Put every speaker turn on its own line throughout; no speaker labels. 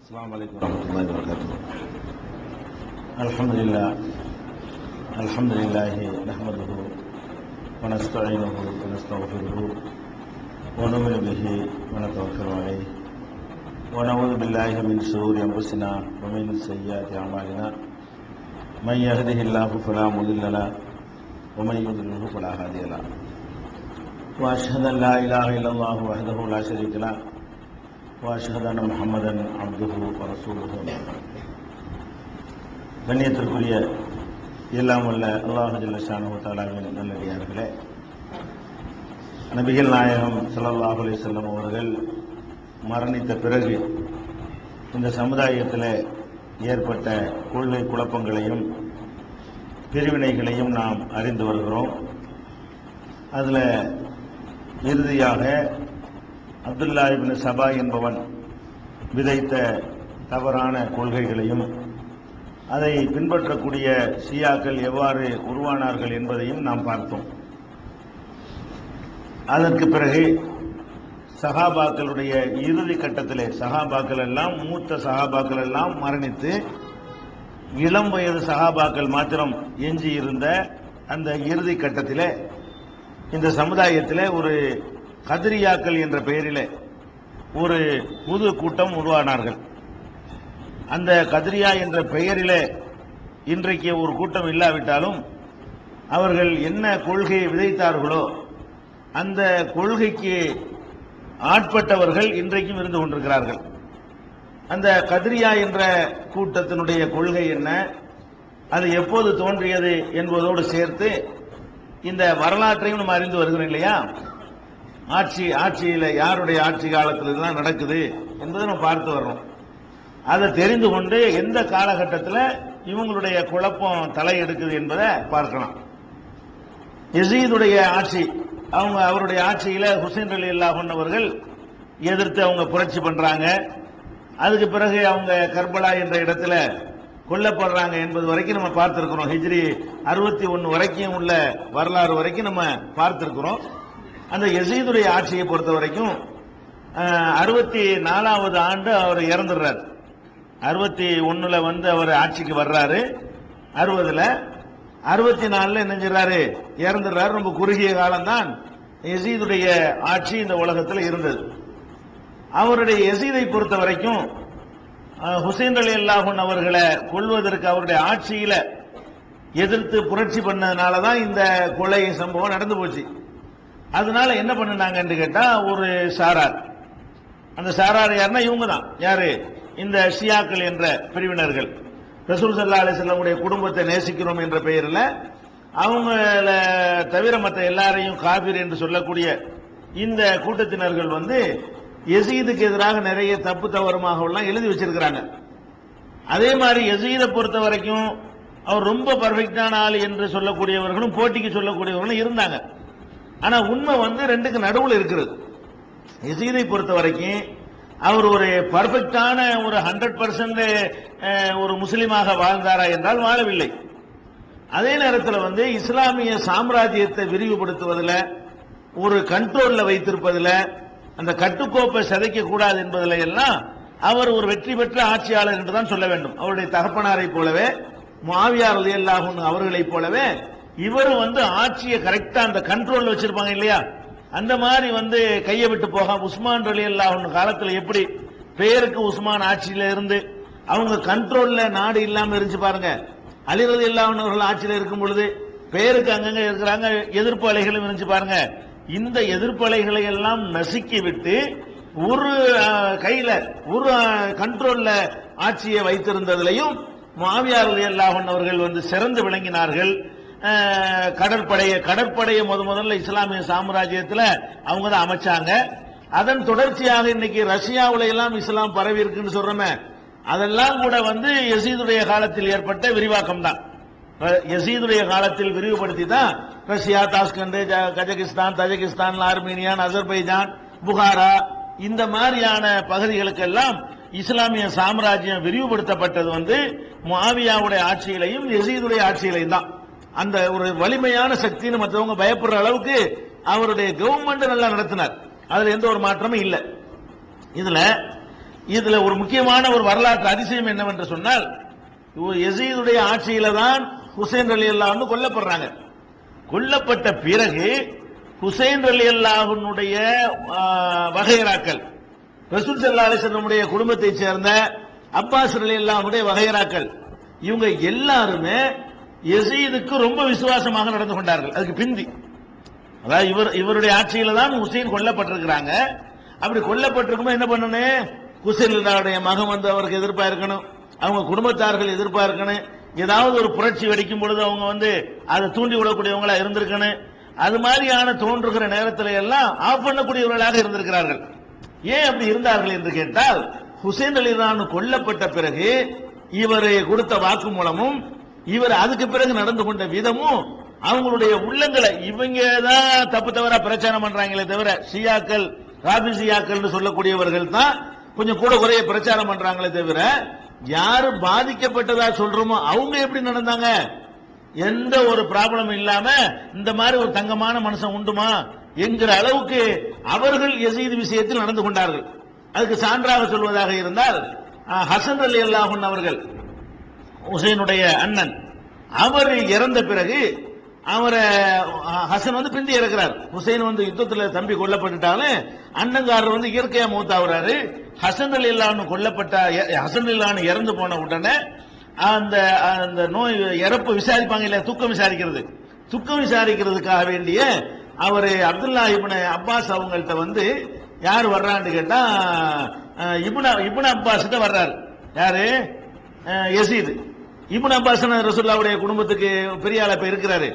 السلام عليكم ورحمة الله وبركاته. الحمد لله نحمده ونستعينه ونستغفره ونؤمن به ونتوكل عليه ونعوذ بالله من شرور أنفسنا ومن سيئات أعمالنا من يهده الله فلا مضل له ومن يضلل فلا هادي له وأشهد أن لا إله إلا الله وحده لا شريك له وأشهد أن محمدا عبده ورسوله. கண்ணியத்திற்குரிய எல்லாம் வல்ல அல்லாஹ் ஜல்ல ஷானஹு தஆலாவின் நல்லடியார்களே, நபிகள் நாயகம் ஸல்லல்லாஹு அலைஹி வஸல்லம் அவர்கள் மரணித்த பிறகு இந்த சமுதாயத்தில் ஏற்பட்ட கொள்கை குழப்பங்களையும் பிரிவினைகளையும் நாம் அறிந்து வருகிறோம். அதில் இறுதியாக அப்துல்லா இப்னு சபா என்பவன் விதைத்த தவறான கொள்கைகளையும் அதை பின்பற்றக்கூடிய ஷியாக்கள் எவ்வாறு உருவானார்கள் என்பதையும் நாம் பார்த்தோம். அதற்கு பிறகு சஹாபாக்களுடைய இறுதி கட்டத்திலே சஹாபாக்கள் எல்லாம் மூத்த சஹாபாக்கள் எல்லாம் மரணித்து இளம் வயது சஹாபாக்கள் மாத்திரம் எஞ்சி இருந்த அந்த இறுதி கட்டத்திலே இந்த சமுதாயத்திலே ஒரு கதிரியாக்கள் என்ற பெயரிலே ஒரு புது கூட்டம் உருவானார்கள். அந்த கதிரியா என்ற பெயரிலே இன்றைக்கு ஒரு கூட்டம் இல்லாவிட்டாலும் அவர்கள் என்ன கொள்கையை விதைத்தார்களோ அந்த கொள்கைக்கு ஆட்பட்டவர்கள் இன்றைக்கும் இருந்து கொண்டிருக்கிறார்கள். அந்த கதிரியா என்ற கூட்டத்தினுடைய கொள்கை என்ன, அது எப்போது தோன்றியது என்பதோடு சேர்த்து இந்த வரலாற்றையும் நம்ம அறிந்து வருகிறோம் இல்லையா. ஆட்சியில் யாருடைய ஆட்சி காலத்தில் இதெல்லாம் நடக்குது என்பதை நம்ம பார்த்து வர்றோம். அதை தெரிந்து கொண்டு எந்த காலகட்டத்தில் இவங்களுடைய குழப்பம் தலையெடுக்குது என்பதை பார்க்கலாம். யசீதுடைய ஆட்சி, அவருடைய ஆட்சியில ஹுசைன் ரலியல்லாஹு அன்ஹு அவர்கள் எதிர்த்து அவங்க புரட்சி பண்றாங்க. அதுக்கு பிறகு அவங்க கர்பலா என்ற இடத்துல கொல்லப்படுறாங்க என்பது வரைக்கும் நம்ம பார்த்திருக்கிறோம். ஹிஜ்ரி 61 வரைக்கும் உள்ள வரலாறு வரைக்கும் நம்ம பார்த்திருக்கிறோம். அந்த யசீதுடைய ஆட்சியை பொறுத்த வரைக்கும் 64வது ஆண்டு அவர் இறந்துடுறார். 61 வந்து அவர் ஆட்சிக்கு வர்றாரு. 60ல் 64 என்ன செஞ்சாரு, இறந்துடுறாரு. ரொம்ப குறுகிய காலம்தான் யசீதுடைய ஆட்சி இந்த உலகத்தில் இருந்தது. அவருடைய யசீதை பொறுத்த வரைக்கும் ஹுசைன் ரலியல்லாஹு அன்ஹு அவர்களை கொல்வதற்கு அவருடைய ஆட்சியில எதிர்த்து புரட்சி பண்ணதுனால தான் இந்த கொலை சம்பவம் நடந்து போச்சு. அதனால என்ன பண்ணினாங்கன்னு கேட்டா, ஒரு சாரார், அந்த சாரார் யாருன்னா இவங்க தான். யாரு? இந்த ஷியாக்கள் என்ற பிரிவினர்கள். ரசூல் ஸல்லல்லாஹு அலைஹி வஸல்லம் குடும்பத்தை நேசிக்கிறோம் என்ற பெயரில் அவங்கள தவிர மற்ற எல்லாரையும் காபிர் என்று சொல்லக்கூடிய இந்த கூட்டத்தினர்கள் வந்து யசீதுக்கு எதிராக நிறைய தப்பு தவறுமாக எல்லாம் எழுதி வச்சிருக்கிறாங்க. அதே மாதிரி யசீதை பொறுத்த வரைக்கும் அவர் ரொம்ப பர்ஃபெக்டான ஆள் என்று சொல்லக்கூடியவர்களும் போட்டிக்கு சொல்லக்கூடியவர்களும் இருந்தாங்க. ஆனா உண்மை வந்து ரெண்டுக்கு நடுவில் இருக்கிறது. யசீதை பொறுத்த வரைக்கும் அவர் ஒரு பர்ஃபெக்டான ஒரு 100% ஒரு முஸ்லிமாக வாழ்ந்தாரா என்றால் வாழவில்லை. அதே நேரத்தில் வந்து இஸ்லாமிய சாம்ராஜ்யத்தை விரிவுபடுத்துவதில், ஒரு கண்ட்ரோல்ல வைத்திருப்பதில், அந்த கட்டுக்கோப்பை சிதைக்க கூடாது என்பதில் எல்லாம் அவர் ஒரு வெற்றி பெற்ற ஆட்சியாளர் என்று தான் சொல்ல வேண்டும். அவருடைய தகப்பனாரை போலவே, முஆவியா ரலியல்லாஹு அன்ஹு அவர்களைப் போலவே இவரும் வந்து ஆட்சியை கரெக்டா அந்த கண்ட்ரோல் வச்சிருப்பாங்க இல்லையா. அந்த மாதிரி வந்து கையை விட்டு போக உஸ்மான் ரலியல்லாஹு அன்ஹு காலத்தில் எப்படி பேருக்கு உஸ்மான் ஆட்சியில இருந்து அவங்க கண்ட்ரோல்ல நாடு இல்லாம இருந்துச்சு பாருங்க. அலி ரலியல்லாஹு அன்ஹு அவர்கள் ஆட்சியில் இருக்கும் பொழுது பேருக்கு அங்கங்க இருக்கிறாங்க, எதிர்ப்பு அலைகளும் இருந்துச்சு பாருங்க. இந்த எதிர்ப்பு அலைகளை எல்லாம் நசுக்கி விட்டு ஒரு கையில ஒரு கண்ட்ரோல்ல ஆட்சியை வைத்திருந்ததிலையும் முஆவியா ரலியல்லாஹு அன்ஹு அவர்கள் வந்து சிறந்து விளங்கினார்கள். கடற்படையை முதல்ல இஸ்லாமிய சாம்ராஜ்யத்தில் அவங்க தான் அமைச்சாங்க. அதன் தொடர்ச்சியாக இன்னைக்கு ரஷ்யாவுல எல்லாம் இஸ்லாம் பரவி இருக்குன்னு சொல்றோமே, அதெல்லாம் கூட வந்து யசீதுடைய காலத்தில் ஏற்பட்ட விரிவாக்கம் தான். யசீதுடைய காலத்தில் விரிவுபடுத்தி தான் Russia, Tashkent, Kazakhstan, Tajikistan, Armenia, Azerbaijan, Bukhara இந்த மாதிரியான பகுதிகளுக்கெல்லாம் இஸ்லாமிய சாம்ராஜ்யம் விரிவுபடுத்தப்பட்டது வந்து முஆவியாவுடைய ஆட்சியிலையும் யசீதுடைய ஆட்சியிலையும் தான். அந்த ஒரு வலிமையான சக்தின்னு மற்றவங்க பயப்படுற அளவுக்கு அவருடைய கவர்மெண்ட் நல்லா நடத்தினார். அதுல எந்த ஒரு மாற்றமும் இல்லை. இதுல இதுல ஒரு முக்கியமான ஒரு வரலாற்று அதிசயம் என்னவென்று சொன்னால், யசீதுடைய ஆட்சியில தான் ஹுசைன் ரலியல்லாஹு அன்ஹு கொல்லப்படுறாங்க. கொல்லப்பட்ட பிறகு ஹுசைன் ரலியல்லாஹுனுடைய வகைராக்கள், ரசூல் ஸல்லல்லாஹு அலைஹி வஸல்லம் குடும்பத்தை சேர்ந்த அப்பாஸ் ரலியல்லாஹுடைய வகைராக்கள், இவங்க எல்லாருமே யசீதுக்கு ரொம்ப விசுவாசமாக நடந்து கொண்டார்கள். அதுக்கு பிந்தி, அதாவது இவருடைய ஆட்சியில தான் ஹுசைன் கொல்லப்பட்டிருக்கிறாங்க. அப்படி கொல்லப்பட்டிருக்கும்போது என்ன பண்ணணும், ஹுசைன் மகன் வந்து அவருக்கு எதிர்ப்பா இருக்கணும், அவங்க குடும்பத்தார்கள் எதிர்ப்பா இருக்கணும், ஏதாவது ஒரு புரட்சி வெடிக்கும் பொழுது அவங்க வந்து அதை தூண்டி விடக்கூடியவங்களா இருந்திருக்கணும். அது மாதிரியான தோன்றுகிற நேரத்தில் எல்லாம் ஆஃப் பண்ணக்கூடியவர்களாக இருந்திருக்கிறார்கள். ஏன் அப்படி இருந்தார்கள் என்று கேட்டால், ஹுசைன் ரலியல்லாஹு கொல்லப்பட்ட பிறகு இவர் கொடுத்த வாக்கு மூலமும் இவர் அதுக்கு பிறகு நடந்து கொண்ட விதமும் அவங்களுடைய உள்ளங்களை இவங்க தான் தப்பு தவறா பிரச்சாரம் பண்றாங்களே தவிர, ஷியாக்கள் ராபிசியாக்கள் சொல்லக்கூடியவர்கள் தான் கொஞ்சம் கூட குறைய பிரச்சாரம் பண்றாங்களே தவிர, யாரு பாதிக்கப்பட்டதா சொல்றோமோ அவங்க எப்படி நடந்தாங்க, எந்த ஒரு ப்ராப்ளம் இல்லாம இந்த மாதிரி ஒரு தங்கமான மனுஷன் உண்டுமா என்கிற அளவுக்கு அவர்கள் யசீது விஷயத்தில் நடந்து கொண்டார்கள். அதுக்கு சான்றாக சொல்வதாக இருந்தால், ஹசன் ரலியல்லாஹு அன்ஹு அவர்கள், ஹுசைனுடைய அண்ணன், அவர் இறந்த பிறகு அவரை ஹசன் வந்து பிந்தி இறக்கிறார். ஹுசைன் வந்து யுத்தத்தில் தம்பி கொல்லப்பட்டுட்டாலும் அண்ணங்காரர் வந்து இயற்கையா மூத்தாகிறாரு. ஹசன் ரலியல்லாஹு அன்ஹு கொல்லப்பட்ட, ஹசன் ரலியல்லாஹு அன்ஹு இறந்து போன உடனே அந்த நோய் இறப்பு விசாரிப்பாங்க இல்ல, துக்கம் விசாரிக்கிறது, துக்கம் விசாரிக்கிறதுக்காக வேண்டிய அவரு அப்துல்லா இப்னு அப்பாஸ் அவங்கள்ட்ட வந்து யார் வர்றான்னு கேட்டா, இப்னு அப்பாஸ் தான் வர்றாரு. யாரு? யசீது. இப்னு அப்பாஸ் ரசூலுல்லாஹ்வுடைய குடும்பத்துக்கு பெரிய ஆளா இப்ப இருக்கிறாரு.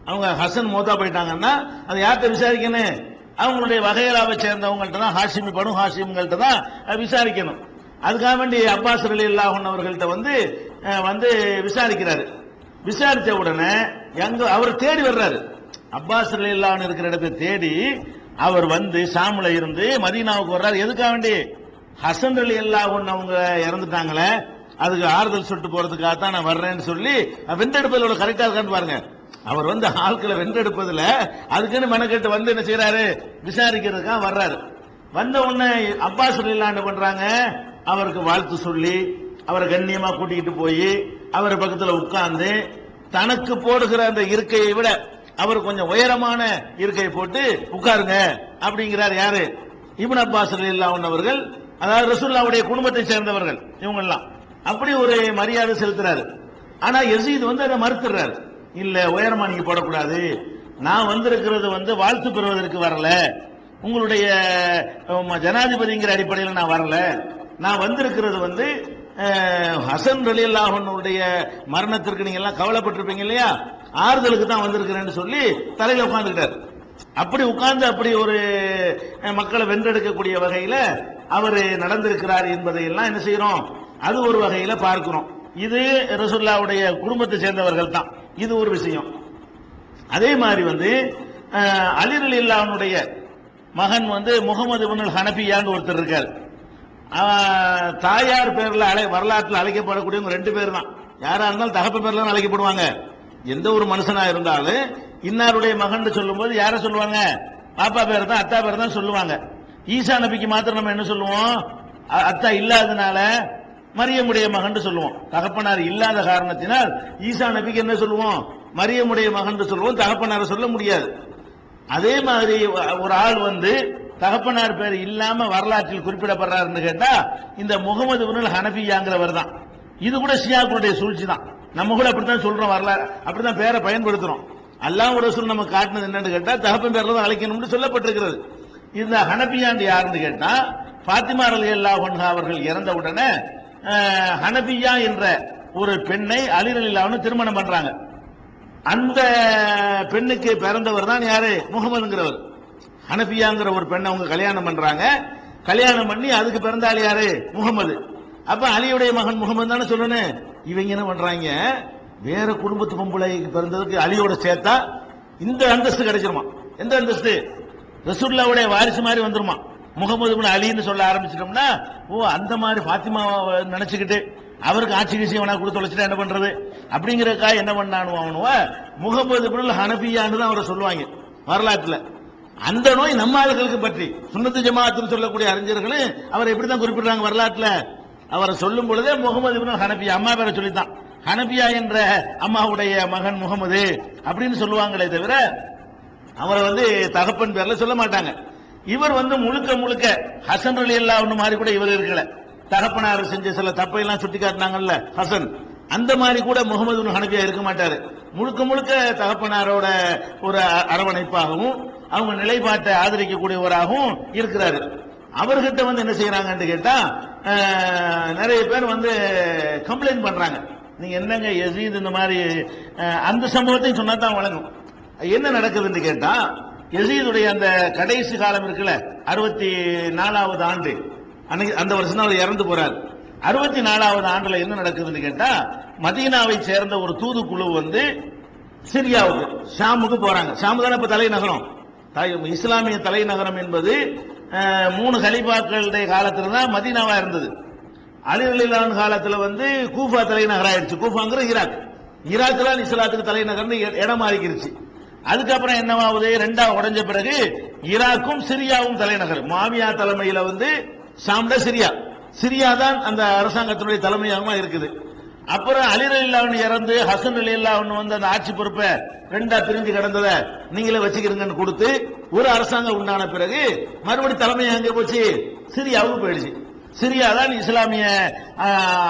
அவங்க ஹசன் மௌத்தா போயிட்டாங்கன்னா அதை யார்கிட்ட விசாரிக்கணும், அவங்களுடைய வகையராவை சேர்ந்தவங்கள்ட்ட தான், ஹாஷிமி பனு ஹாஷிம்கள்ட்ட தான் விசாரிக்கணும். அதுக்காக வேண்டி அப்பாஸ் ரலியல்லாஹு அன்ஹு அவர்கள்ட்ட வந்து விசாரிக்கிறாரு. விசாரிச்ச உடனே அவர் தேடி வர்றாரு, அப்பாஸ் ரலியல்லாஹு அன்ஹு இருக்கிற இடத்தை தேடி அவர் வந்து ஷாம்ல இருந்து மதீனாவுக்கு வர்றாரு. எதுக்காக வேண்டி, ஹசன் ரலியல்லாஹு அன்ஹு அவங்க இறந்துட்டாங்களே அதுக்கு ஆறுதல் சொல்லிட்டு போறதுக்காக தான் நான் வர்றேன்னு சொல்லி, வென்றெடுப்பதில் கரெக்டா இருக்கான்னு பாருங்க. அவர் வந்து ஆட்களை வென்றெடுப்பதில் அதுக்குன்னு மெனக்கெட்டு வந்து என்ன செய்யறாரு, விசாரிக்கிறதுக்காக வர்றாரு. வந்த உடனே அப்பாஸ் ரலியல்லாஹு அன்ஹு என்ன பண்றாங்க, அவருக்கு வாழ்த்து சொல்லி அவரை கண்ணியமா கூட்டிக்கிட்டு போய் அவர் பக்கத்தில் உட்கார்ந்து தனக்கு போடுகிற அந்த இருக்கையை விட அவர் கொஞ்சம் உயரமான இருக்கையை போட்டு உட்காருங்க அப்படிங்கிறார். யாரு? இப்னு அப்பாஸ் ரலியல்லாஹு அன்ஹு அவர்கள், அதாவது ரசூலுல்லாஹ்வுடைய குடும்பத்தை சேர்ந்தவர்கள் இவங்க எல்லாம். அப்படி ஒரு மரியாதை செலுத்துறாரு. ஆனா யசீத் வந்து அதை மறுத்துறாரு. இல்ல, உயரமா நீங்க போடக்கூடாது, நான் வந்திருக்கிறது வந்து வாழ்த்து பெறுவதற்கு வரல, உங்களுடைய ஜனாதிபதிங்கிற அடிப்படையில் நான் வரல, நான் வந்திருக்கிறது வந்து ஹசன் ரலியல்லாஹு அன்ஹுடைய மரணத்திற்கு நீங்க எல்லாம் கவலைப்பட்டிருப்பீங்க இல்லையா, ஆறுதலுக்கு தான் வந்திருக்கிறேன்னு சொல்லி தலையில உட்கார்ந்துட்டார். அப்படி உட்கார்ந்து அப்படி ஒரு மக்களை வென்றெடுக்கக்கூடிய வகையில அவர் நடந்திருக்கிறார் என்பதை எல்லாம் என்ன செய்யறோம், அது ஒரு வகையில பார்க்கிறோம். இது ரசூலுல்லாஹ்வுடைய குடும்பத்தை சேர்ந்தவர்கள் தான், இது ஒரு விஷயம். அதே மாதிரி வந்து அலி ரலியல்லாஹு அன்ஹுடைய மகன் வந்து முகமது இப்னு ஹனபியான்னு ஒருத்தர் இருக்கார். தாயார் பேர்ல வரலாற்றில் அழைக்கப்படக்கூடிய ரெண்டு பேர் தான். யாரா இருந்தாலும் தகப்ப பேர்ல தான் அழைக்கப்படுவாங்க. எந்த ஒரு மனுஷனா இருந்தாலும் இன்னாருடைய மகன் சொல்லும் போது யார சொல்லுவாங்க, பாப்பா பேர் தான், அத்தா பேர் தான் சொல்லுவாங்க. ஈசா நபிக்கு மாத்திரம் நம்ம என்ன சொல்லுவோம், அத்தா இல்லாதனால மரியமுடைய மகன் சொல்லுவோம். தகப்பனார் இல்லாத காரணத்தினால் ஈசா நபிக்கு என்ன சொல்லுவோம், மரியமுடைய மகன் சொல்லுவோம், தகப்பனார சொல்ல முடியாது. அதே மாதிரி ஒரு ஆள் வந்து தகப்பனார் பேர் இல்லாம வரலாற்றில் குறிப்பிடப்படுறாருன்னு கேட்டா இந்த முகமது இப்னு ஹனபியாங்கிறவர் தான். இது கூட ஷியாக்களுடைய சூழ்ச்சி தான். நம்ம கூட அப்படித்தான் சொல்றோம், வரலாறு அப்படித்தான் பேரை பயன்படுத்துறோம். அல்லாஹ் ரசூல் நம்ம காட்டினது என்னன்னு கேட்டா தகப்பன் பேர்ல தான் அழைக்கணும்னு சொல்லப்பட்டிருக்கிறது. இந்த ஹனபியாண்டு யாருன்னு கேட்டா, பாத்திமா ரலியல்லாஹு அன்ஹா அவர்கள் இறந்த உடனே ஹனபியா என்ற ஒரு பெண்ணை அலி ரலியல்லாஹு அன்ஹு திருமணம் பண்றாங்க. அந்த பெண்ணுக்கு பிறந்தவர் தான் யாரு, முகமதுங்கிறவர். ஹனபியாங்கிற ஒரு பெண்ணை அவங்க கல்யாணம் பண்றாங்க. கல்யாணம் பண்ணி அதுக்கு பிறந்தாள் யாரு, முகமது. அப்ப அலியுடைய மகன் முகமது தானே சொல்லணும். இவங்க என்ன பண்றாங்க, வேற குடும்பத்து பொம்பளைக்கு பிறந்ததுக்கு அலியோட சேர்த்தா இந்த அந்தஸ்து கிடைச்சிருமா. எந்த அந்தஸ்து, ரசூலுல்லாஹ்வுடைய வாரிசு மாதிரி வந்துருமா. முகமது இப்னு அலின்னு சொல்ல ஆரம்பிச்சிட்டோம்னா, ஓ அந்த மாதிரி பாத்திமா நினைச்சுக்கிட்டு அவருக்கு ஆட்சி விஷயம் வேணா கொடுத்து தொலைச்சிட்டா என்ன பண்றது அப்படிங்கிறக்கா என்ன பண்ணானுவா, முகமது இப்னு ஹனபியான்னு தான் அவரை சொல்லுவாங்க வரலாற்றுல. அந்த நோய் நம்ம ஆளுகளுக்கு பற்றி சுன்னத்து ஜமாஅத்துன்னு சொல்லக்கூடிய அறிஞர்களும் அவரை எப்படிதான் குறிப்பிடுறாங்க வரலாற்றுல. அவரை சொல்லும் பொழுதே முகமது இப்னு ஹனபியா, அம்மா பேரை சொல்லித்தான், ஹனபியா என்ற அம்மாவுடைய மகன் முகமது அப்படின்னு சொல்லுவாங்களே தவிர அவரை தகப்பன் பேர்ல சொல்ல மாட்டாங்க. இவர் முழுக்க முழுக்க ஹசன் ரலியல்லாஹு அன்ஹு மாதிரி கூட இவர் இருக்கல. தகப்பனார் செஞ்ச சில தப்பை எல்லாம் சுட்டி காட்டினாங்கல்ல ஹசன், அந்த மாதிரி கூட முகமது இப்னு ஹனபியா இருக்க மாட்டாரு. முழுக்க முழுக்க தகப்பனாரோட ஒரு அரவணைப்பாகவும் அவங்க நிலைப்பாட்டை ஆதரிக்கக்கூடியவராகவும் இருக்கிறாரு. அவர்கிட்ட என்ன செய்யறாங்கன்னு கேட்டா நிறைய பேர் கம்ப்ளைண்ட் பண்றாங்க. நீங்க என்னங்க யசீத் இந்த மாதிரி அந்த சம்பவத்தையும் சொன்னா தான் வழங்கும். என்ன நடக்குதுன்னு கேட்டா யசீதுடைய அந்த கடைசி காலம் இருக்குல்ல 64வது ஆண்டு, அன்னைக்கு அந்த வருஷம் அவர் இறந்து போறார். 64வது ஆண்டுல என்ன நடக்குதுன்னு கேட்டா மதீனாவை சேர்ந்த ஒரு தூதுக்குழு சிரியாவுக்கு ஷாமுக்கு போறாங்க. ஷாமு தானே இப்ப தலைநகரம், இஸ்லாமிய தலைநகரம் என்பது 3 கலீஃபாக்களுடைய காலத்துல தான் மதீனாவா இருந்தது. அலி ரலியல்லாஹு அன்ஹு காலத்துல கூஃபா தலைநகர் ஆயிடுச்சு. கூஃபாங்கிற ஈராக் தான் இஸ்லாத்துக்கு தலைநகர்னு இடம் மாறிக்கிருச்சு. அதுக்கப்புறம் என்னவாகுது, ரெண்டா உடைஞ்ச பிறகு ஈராக்கும் சிரியாவும் தலைநகர். மாவியா தலைமையில ஷாம்ல சிரியா தான் அந்த அரசாங்கத்தினுடைய தலைமையகமா இருக்குது. அப்புறம் அலி ரலியல்லாஹு அன்ஹு இறந்து ஹசன் ரலியல்லாஹு அன்ஹு அந்த ஆட்சி பொறுப்பை ரெண்டா பிரிஞ்சு கிடந்ததை நீங்களே வச்சுக்கிறீங்கன்னு கொடுத்து ஒரு அரசாங்கம் உண்டான பிறகு மறுபடியும் தலைமையாக எங்க போச்சு, சிரியாவுக்கு போயிடுச்சு. சிரியா தான் இஸ்லாமிய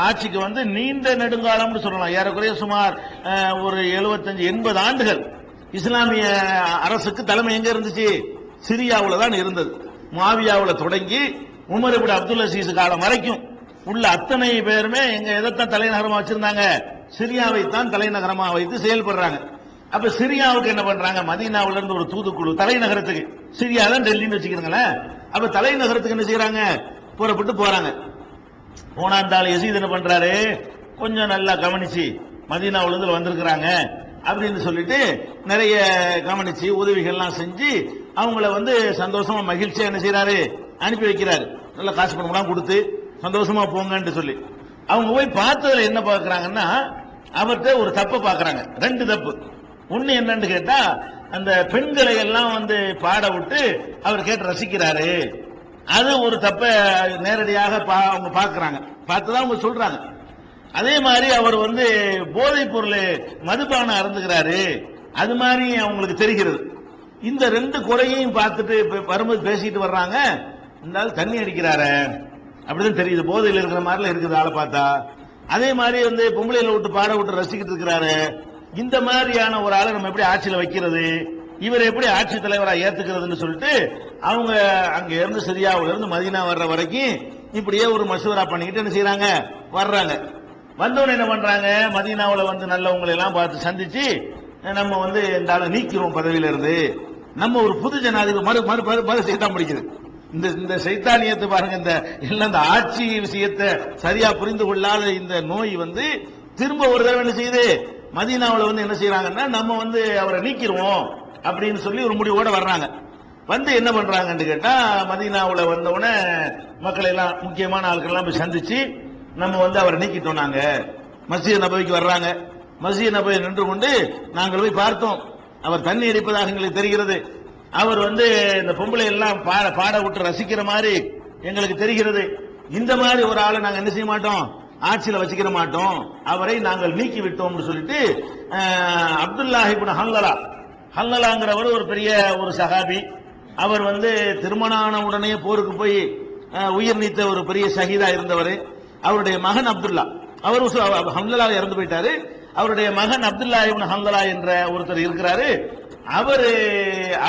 ஆட்சிக்கு நீண்ட நெடுங்காலம்னு சொல்லலாம். ஏறக்குறைய சுமார் ஒரு 75-80 ஆண்டுகள் இஸ்லாமிய அரசுக்கு தலைமை எங்க இருந்துச்சு, சிரியாவுல தான் இருந்தது. முஆவியாவுல தொடங்கி உமர் இப்னு அப்துல் அசீஸ் காலம் வரைக்கும் உள்ள அத்தனை பேருமே எதைத்தான் தலைநகரமா வச்சிருந்தாங்க, சிரியாவை தான் தலைநகரமா வைத்து செயல்படுறாங்க. அப்ப சிரியாவுக்கு என்ன பண்றாங்க, மதீனாவுல இருந்து ஒரு தூதுக்குழு தலைநகரத்துக்கு, சிரியா தான் டெல்லின்னு வச்சுக்கிறீங்களேன், அப்ப தலைநகரத்துக்கு என்ன செய்யறாங்க, புறப்பட்டு போறாங்க. போனாந்தாள் யசீத் என்ன பண்றாரு, கொஞ்சம் நல்லா கவனிச்சு மதீனாவுல இருந்து வந்திருக்கிறாங்க அப்படின்னு சொல்லிட்டு நிறைய கவனிச்சு உதவிகள்லாம் செஞ்சு அவங்கள சந்தோஷமா மகிழ்ச்சியா என்ன செய்யறாரு, அனுப்பி வைக்கிறாரு. நல்ல காசு பணம்லாம் கொடுத்து சந்தோஷமா போங்கன்னு சொல்லி அவங்க போய் பார்த்ததுல என்ன பாக்குறாங்கன்னா அவர்கிட்ட ஒரு தப்பை பாக்குறாங்க. 2 தப்பு. ஒண்ணு என்னன்னு கேட்டா அந்த பெண்களை எல்லாம் பாட விட்டு அவர் கேட்டு ரசிக்கிறாரு. அது ஒரு தப்ப நேரடியாக அவங்க பாக்குறாங்க, பார்த்துதான் அவங்க சொல்றாங்க. அதே மாதிரி அவர் போதைப் பொருள் மதுபானம் அருந்துகிறாரு, அது மாதிரி அவங்களுக்கு தெரிகிறது. இந்த 2 குறையையும் பார்த்துட்டு வரும்போது பேசிட்டு வர்றாங்க. இந்த ஆள் தண்ணி அடிக்கிறாரு அப்படிதான் தெரியுது, போதையில் இருக்கிற மாதிரில இருக்குது ஆளை பார்த்தா. அதே மாதிரி பொம்பளையில விட்டு பாட விட்டு ரசிக்கிட்டு இருக்கிறாரு. இந்த மாதிரியான ஒரு ஆளை நம்ம எப்படி ஆட்சியில வைக்கிறது, இவர் எப்படி ஆட்சி தலைவராக ஏத்துக்கிறதுன்னு சொல்லிட்டு அவங்க அங்க இருந்து சிரியாவுல இருந்து மதீனா வர்ற வரைக்கும் இப்படியே ஒரு மசூரா பண்ணிக்கிட்டு என்ன செய்யறாங்க, வர்றாங்க. வந்தவன என்ன பண்றாங்க, மதீனாவுல நல்லவங்களை எல்லாம் பார்த்து சந்திச்சு நம்ம இந்த ஆளை நீக்கிறோம் பதவியில இருந்து, நம்ம ஒரு புது ஜனாதிபதி மறு சைத்தான் முடிக்குது. இந்த சைத்தானியத்தை பாருங்க, இந்த ஆட்சி விஷயத்தை சரியா புரிந்து கொள்ளாத இந்த நோய் திரும்ப ஒரு தடவை என்ன செய்யுது, மதீனாவுல என்ன செய்யறாங்கன்னா நம்ம அவரை நீக்கிடுவோம் அப்படின்னு சொல்லி ஒரு முடிவோட வர்றாங்க. என்ன பண்றாங்கன்னு கேட்டா மதீனாவுல வந்தவுடனே மக்களை எல்லாம் முக்கியமான ஆட்கள் எல்லாம் போய் சந்திச்சு நம்ம அவரை நீக்கிட்டோம். நாங்க மஸ்ஜித் நபவிக்கு வர்றாங்க. மஸ்ஜித் நபவி நின்று கொண்டு நாங்கள் போய் பார்த்தோம், அவர் தண்ணி அடிப்பதாக எங்களுக்கு தெரிகிறது. அவர் இந்த பொம்பளை எல்லாம் பாட விட்டு ரசிக்கிற மாதிரி எங்களுக்கு தெரிகிறது. இந்த மாதிரி ஒரு ஆளை நாங்க என்ன செய்ய மாட்டோம், ஆட்சியில வச்சுக்கிற மாட்டோம், அவரை நாங்கள் நீக்கி விட்டோம் சொல்லிட்டு அப்துல்லாஹ் இப்னு ஹல்லலாங்கிறவர் ஒரு பெரிய ஒரு சஹாபி. அவர் திருமணம் ஆன உடனே போருக்கு போய் உயிர் நீத்த ஒரு பெரிய ஷஹீதா இருந்தவர். அவருடைய மகன் அப்துல்லா, அவர் ஹல்லலா இறந்து போயிட்டாரு. அவருடைய மகன் அப்துல்லா இப்னு ஹல்லலா என்ற ஒருத்தர் இருக்கிறாரு.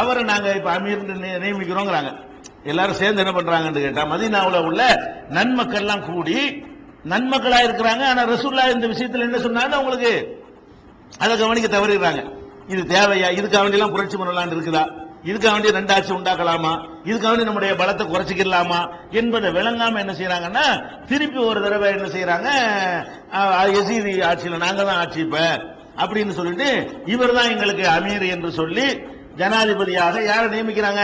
அவரை நாங்க இப்ப அமீர் நியமிக்கிறோங்கிறாங்க. எல்லாரும் சேர்ந்து என்ன பண்றாங்கன்னு கேட்டா மதீனாவுல உள்ள நன்மக்கள் எல்லாம் கூடி நன்மக்களா இருக்கிறாங்க. ஆனா ரசூலுல்லாஹ் இந்த விஷயத்துல என்ன சொன்னாங்க, உங்களுக்கு அதை கவனிக்க தவறிடுறாங்க. இது தேவையா, இதுக்காக வேண்டி எல்லாம் புரட்சி பண்ணலாம்னு இருக்குதா, இதுக்காக வேண்டிய 2 ஆட்சி உண்டாக்கலாமா, இதுக்காக வேண்டி நம்முடைய பலத்தை குறைச்சிக்கலாமா என்பதை விளங்காம என்ன செய்யறாங்கன்னா திருப்பி ஒரு தடவை என்ன செய்யறாங்க, யசீதி ஆட்சியில நாங்க தான் ஆட்சி இப்ப அப்படின்னு சொல்லிட்டு இவர் தான் எங்களுக்கு அமீர் என்று சொல்லி ஜனாதிபதியாக யாரை நியமிக்கிறாங்க,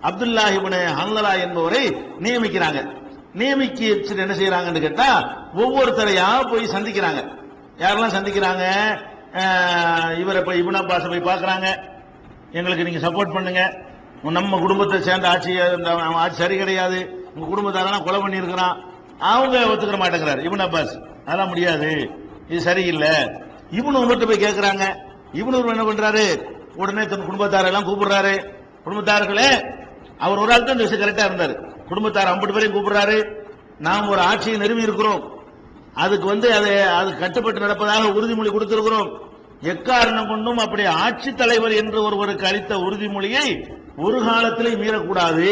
அப்துல்லாஹ் இப்னு ஹல்லலா என்பவரை நியமிக்கிறாங்க. நியமிச்சு என்ன செய்யறாங்கன்னு கேட்டா ஒவ்வொருத்தரையா போய் சந்திக்கிறாங்க. யாரெல்லாம் சந்திக்கிறாங்க, இவரை போய் இப்னு அப்பாஸ் போய் பார்க்கறாங்க, எங்களுக்கு நீங்க சப்போர்ட் பண்ணுங்க, நம்ம குடும்பத்தை சேர்ந்த ஆட்சி சரி கிடையாது, உங்க குடும்பத்தாரெல்லாம் கொலை பண்ணி இருக்கிறான், அவங்க ஒத்துக்கிற மாட்டேங்கிறார் இப்னு அப்பாஸ். அதெல்லாம் முடியாது, இது சரியில்லை. இப்னு உமர்ட்ட போய் கேட்கிறாங்க. இப்னு உமர் என்ன பண்றாரு, உடனே தன் குடும்பத்தாரெல்லாம் கூப்பிடுறாரு. குடும்பத்தார்களே, அவர் ஒரு ஆள் தான் இந்த விஷயம் கரெக்டா இருந்தாரு. குடும்பத்தார் 50 பேரையும் கூப்பிடுறாரு. நாம் ஒரு ஆட்சியை நிறுவி இருக்கிறோம், அதுக்கு அது கட்டுப்பட்டு நடப்பதாக உறுதிமொழி கொடுத்திருக்கிறோம். எக்காரணம் கொண்டும் அப்படி ஆட்சி தலைவர் என்று ஒருவருக்கு அளித்த உறுதிமொழியை ஒரு காலத்திலே மீறக்கூடாது.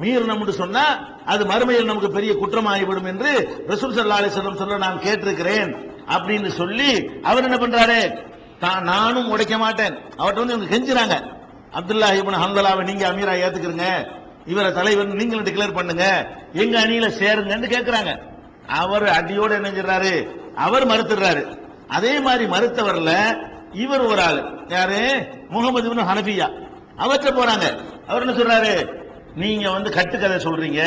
மீறினோம்னு சொன்னா அது மறுமையில் நமக்கு பெரிய குற்றமாகிவிடும் என்று ரசூல் ஸல்லல்லாஹு அலைஹி வஸல்லம் சொல்ல நான் கேட்டிருக்கிறேன் அப்படின்னு சொல்லி அவர் என்ன பண்றாரு, நானும் உடைக்க மாட்டேன். அவர்கிட்ட இவங்க கெஞ்சுறாங்க, அப்துல்லாஹ் இப்னு ஹன்தலாவை நீங்க அமீரா ஏத்துக்கிறீங்க, இவரை தலைவர் நீங்களும் டிக்ளேர் பண்ணுங்க, எங்க அணியில சேருங்கன்னு கேட்கிறாங்க. அவர் அடியோடு என்ன செஞ்சாரு, அவர் மறுத்துறாரு. அதே மாதிரி மறுத்தவர்ல இவர் ஒரு ஆளு, யாரு, முகமது இப்னு ஹனபியா, அவர்கிட்ட போறாங்க. அவர் என்ன சொல்றாரு, நீங்க கட்டுக்கதை சொல்றீங்க,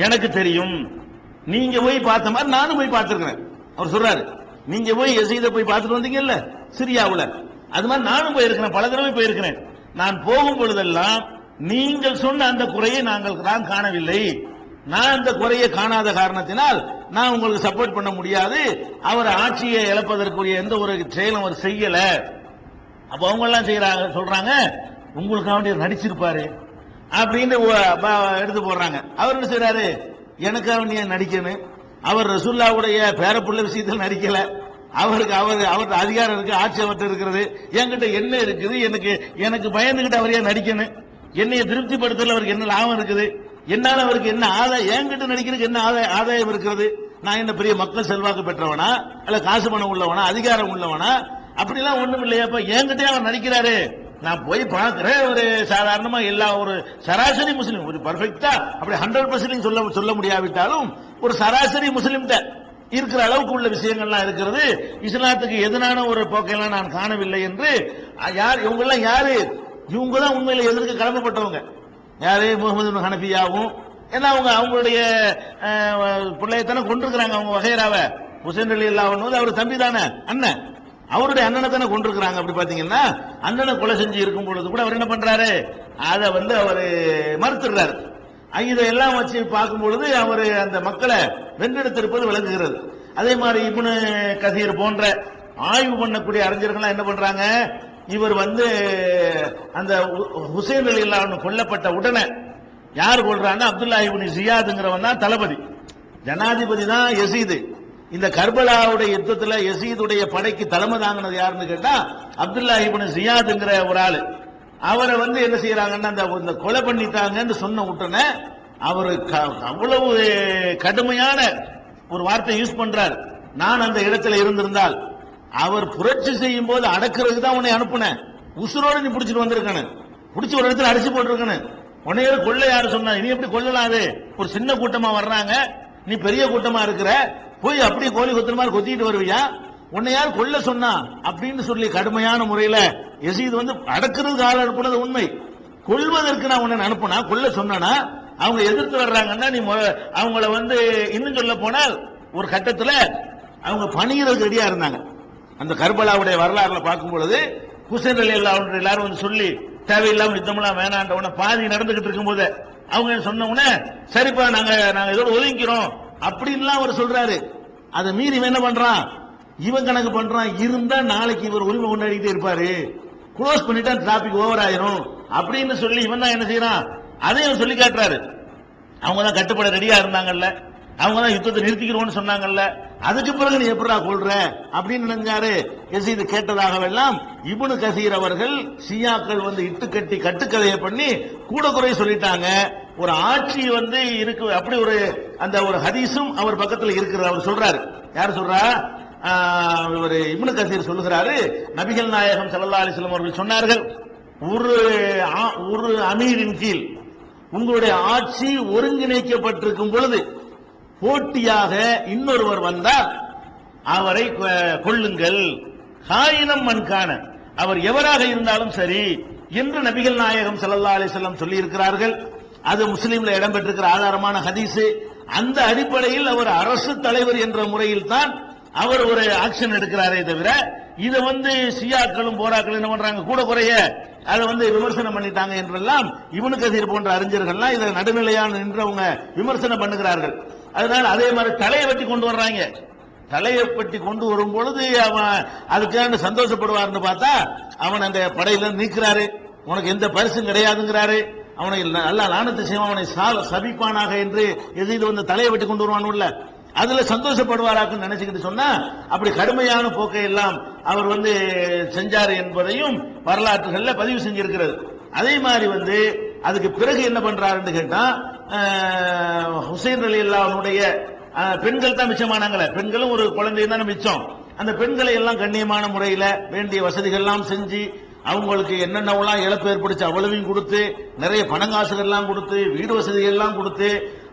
எனக்கு தெரியும், நீங்க போய் பார்த்த மாதிரி நானும் போய் பார்த்திருக்கிறேன். அவர் சொல்றாரு, நீங்க போய் யசீத போய் பார்த்துட்டு வந்தீங்கல்ல சிரியாவுல, அது மாதிரி நானும் போயிருக்கிறேன், பல தடவை போயிருக்கிறேன். நான் போகும் பொழுதெல்லாம் நீங்கள் சொன்ன அந்த குறையை நான் காணவில்லை. நான் அந்த குறையை காணாத காரணத்தினால் நான் உங்களுக்கு சப்போர்ட் பண்ண முடியாது. அவர் ஆட்சியை இழப்பதற்குரிய எந்த ஒரு செயலும் அவர் செய்யல. அப்ப அவங்க எல்லாம் செய்யறாங்க, சொல்றாங்க உங்களுக்காக நடிச்சிருப்பாரு அப்படின்னு எடுத்து போடுறாங்க. அவர் என்ன செய்யறாரு, எனக்காக நீ நடிக்கணும், அவர் ரசூலுல்லாஹ்வுடைய பேரப்புள்ள விஷயத்தில் நடிக்கல, அவருக்கு அதிகாரம் இருக்கு, ஆட்சி அவர்கிட்ட இருக்கிறது, என்கிட்ட என்ன இருக்குது, எனக்கு பயந்துகிட்டு அவரையா நடிக்கணும், என்னைய திருப்திப்படுத்தல அவருக்கு என்ன லாபம் இருக்குது, என்னால அவருக்கு என்ன ஆதாயம், என்கிட்ட நடிக்கிறதுக்கு என்ன ஆதாயம் இருக்கிறது, நான் என்ன பெரிய மக்கள் செல்வாக்கு பெற்றவனா, அல்ல காசு பணம் உள்ளவனா, அதிகாரம் உள்ளவனா, அப்படிலாம் ஒண்ணும் இல்லையாப்ப, என்கிட்ட அவர் நடிக்கிறாரு. நான் போய் பார்க்கிறேன், ஒரு சாதாரணமா எல்லா ஒரு சராசரி முஸ்லீம், ஒரு பர்ஃபெக்டா அப்படி 100% சொல்ல முடியாவிட்டாலும் ஒரு சராசரி முஸ்லீம் இருக்கிற அளவுக்கு உள்ள விஷயங்கள்லாம் இருக்கிறது. இஸ்லாத்துக்கு எதிரான ஒரு போக்கையெல்லாம் நான் காணவில்லை என்று இவங்க எல்லாம் யாரு, இவங்க தான் உண்மையில எதிர்க்க கடமைப்பட்டவங்க. யாரு, முகமது இப்னு ஹனபியாவும், ஏன்னா அவங்களுடைய பிள்ளையத்தானே கொண்டிருக்கிறாங்க, அவங்க வகைராவை ஹுசைன் ரலியல்லாஹு அன்ஹு அவர் தம்பி தானே, அண்ணன், அவருடைய அண்ணனை தானே கொண்டிருக்கிறாங்க. அப்படி பாத்தீங்கன்னா அண்ணனை கொலை செஞ்சு இருக்கும் பொழுது கூட அவர் என்ன பண்றாரு, அதை அவர் மறுத்துறாரு. இதெல்லாம் வச்சு பார்க்கும் பொழுது அவர் அந்த மக்களை வென்றெடுத்திருப்பது விளங்குகிறது. அதே மாதிரி இப்னு கசீர் போன்ற ஆய்வு பண்ணக்கூடிய அறிஞர்கள் என்ன பண்றாங்க, இவர் அந்த ஹுசைன் ரலியல்லாஹு அன்ஹு கொல்லப்பட்ட உடனே யார் கொல்றான்னா அப்துல்லாஹ் இப்னு ஜியாத்ங்கிறவன் தான் தளபதி, ஜனாதிபதி தான் யசீது. இந்த கர்பலாவுடைய யுத்தத்துல யசீதுடைய படைக்கு தலைமை தாங்கினது யாருன்னு கேட்டா அப்துல்லாஹ் இப்னு ஜியாத்ங்கிற ஒரு ஆளு. அவரை என்ன செய்யறாங்கன்னா அந்த கொலை பண்ணிட்டாங்கன்னு சொன்ன உடனே அவரு அவ்வளவு கடுமையான ஒரு வார்த்தை யூஸ் பண்றார். நான் அந்த இடத்துல இருந்திருந்தால் அவர் புரட்சி செய்யும் போது அடக்கிறதுக்கு தான் உன்னை அனுப்புனேன், உசுரோட நீ பிடிச்சிட்டு வந்திருக்கணும், பிடிச்சி ஒரு இடத்துல அடிச்சு போட்டிருக்கணும், உன்னைய கொள்ள யாரு சொன்னா, இனி எப்படி கொள்ளலாது, ஒரு சின்ன கூட்டமா வர்றாங்க, நீ பெரிய கூட்டமா இருக்கிற, போய் அப்படியே கோழி கொத்துற மாதிரி கொத்திட்டு வருவியா, உன்னை யார் கொல்ல சொன்னா அப்படின்னு சொல்லி கடுமையான முறையில யசீத் அடக்கிறதுக்கு ஆள் அனுப்புனது உண்மை, கொல்வதற்கு நான் உன்னை அனுப்புனா, கொல்ல சொன்னா அவங்க எதிர்த்து வர்றாங்கன்னா நீ அவங்கள இன்னும் சொல்ல போனால் ஒரு கட்டத்துல அவங்க பணிகிறது ரெடியா இருந்தாங்க. அந்த கர்பலாவுடைய வரலாறுல பார்க்கும் பொழுது ஹுசைன் ரலியல்லாஹு அன்ஹு எல்லாரும் சொல்லி தேவையில்லாம யுத்தமெல்லாம் வேணாண்ட பாதி நடந்துகிட்டு இருக்கும் போது அவங்க சொன்ன உடனே சரிப்பா நாங்க இதோட ஒதுங்கிறோம் அப்படின்லாம் அவர் சொல்றாரு. அதை மீறி என்ன பண்றான், இவன் கணக்கு பண்றான், இருந்தா நாளைக்கு இவர் உரிமை கொண்டாடிட்டே இருப்பாரு, க்ளோஸ் பண்ணிட்டா டிராபிக் ஓவர் ஆயிரும் அப்படின்னு சொல்லி இவன் தான் என்ன செய்யறான், அதையும் சொல்லி காட்டுறாரு. அவங்க தான் கட்டுப்பட ரெடியா இருந்தாங்கல்ல, அவங்க தான் யுத்தத்தை நிறுத்திக்கிறோம்னு சொன்னாங்கல்ல, அதுக்கு பிறகு நீ எப்படா கொள்ற அப்படின்னு நினைஞ்சாரு. யசீது கேட்டதாகவெல்லாம் இப்னு கசீர் அவர்கள் ஷியாக்கள் இட்டுக்கட்டி கட்டுக்கதையை பண்ணி கூட குறை சொல்லிட்டாங்க. ஒரு ஆட்சி இருக்கு, அப்படி அந்த ஒரு ஹதீஸும் அவர் பக்கத்தில் இருக்கிறது. அவர் சொல்றாரு, யார் சொல்றா, இவர் இப்னு கசீர் சொல்லுகிறாரு, நபிகள் நாயகம் ஸல்லல்லாஹு அலைஹி வஸல்லம் அவர்கள் சொன்னார்கள், ஒரு அமீரின் கீழ் உங்களுடைய ஆட்சி ஒருங்கிணைக்கப்பட்டிருக்கும் பொழுது போட்டியாக இன்னொருவர் வந்தால் அவரை கொள்ளுங்கள், காயினம் மன்கான, அவர் எவராக இருந்தாலும் சரி என்று நபிகள் நாயகம் ஸல்லல்லாஹு அலைஹி வஸல்லம் சொல்லி இருக்கிறார்கள். அது முஸ்லீம்ல இடம்பெற்றிருக்கிற ஆதாரமான ஹதீஸ். அந்த அடிப்படையில் அவர் அரசு தலைவர் என்ற முறையில் தான் அவர் ஒரு ஆக்ஷன் எடுக்கிறாரே தவிர இதை வந்து ஷியாக்களும் போராக்களும் என்ன பண்றாங்க, கூட குறைய அதை வந்து விமர்சனம் பண்ணிட்டாங்க என்றெல்லாம் இப்னு கதீர் போன்ற அறிஞர்கள்லாம் இதை நடுநிலையான நின்றவங்க விமர்சனம் பண்ணுகிறார்கள். அதனால அதே மாதிரி தலையை வெட்டி கொண்டு வர்றாங்க. தலையை வெட்டி கொண்டு வரும் பொழுது அவன் அதுக்கான சந்தோஷப்படுவார்னு பார்த்தா அவன் அந்த படையில நீக்கிறாரு, உனக்கு எந்த பரிசும் கிடையாதுங்கிறாரு, அவனை நல்லா லானத்து செய்வான், அவனை சபிப்பானாக என்று எதிர்த்து வந்து தலையை வெட்டி கொண்டு வருவானுல்ல, அதுல சந்தோஷப்படுவாராக்குன்னு நினைச்சுக்கிட்டு சொன்னா அப்படி கடுமையான போக்கை எல்லாம் அவர் வந்து செஞ்சார் என்பதையும் வரலாற்றுகள்ல பதிவு செஞ்சிருக்கிறது. அதே மாதிரி வந்து அதுக்கு பிறகு என்ன பண்றாருன்னு கேட்டா, ஹுசைன் ரலியல்லாஹுடைய பெண்கள் தான் மிச்சமானாங்களே, பெண்களும் ஒரு குழந்தையும் தானே மிச்சம். அந்த பெண்களை எல்லாம் கண்ணியமான முறையில வேண்டிய வசதிகள் எல்லாம் செஞ்சு அவங்களுக்கு என்னென்னலாம் இழப்பு ஏற்படுச்சு அவ்வளவையும் கொடுத்து, நிறைய பணங்காசுகள் எல்லாம் கொடுத்து, வீடு வசதிகள் எல்லாம் கொடுத்து,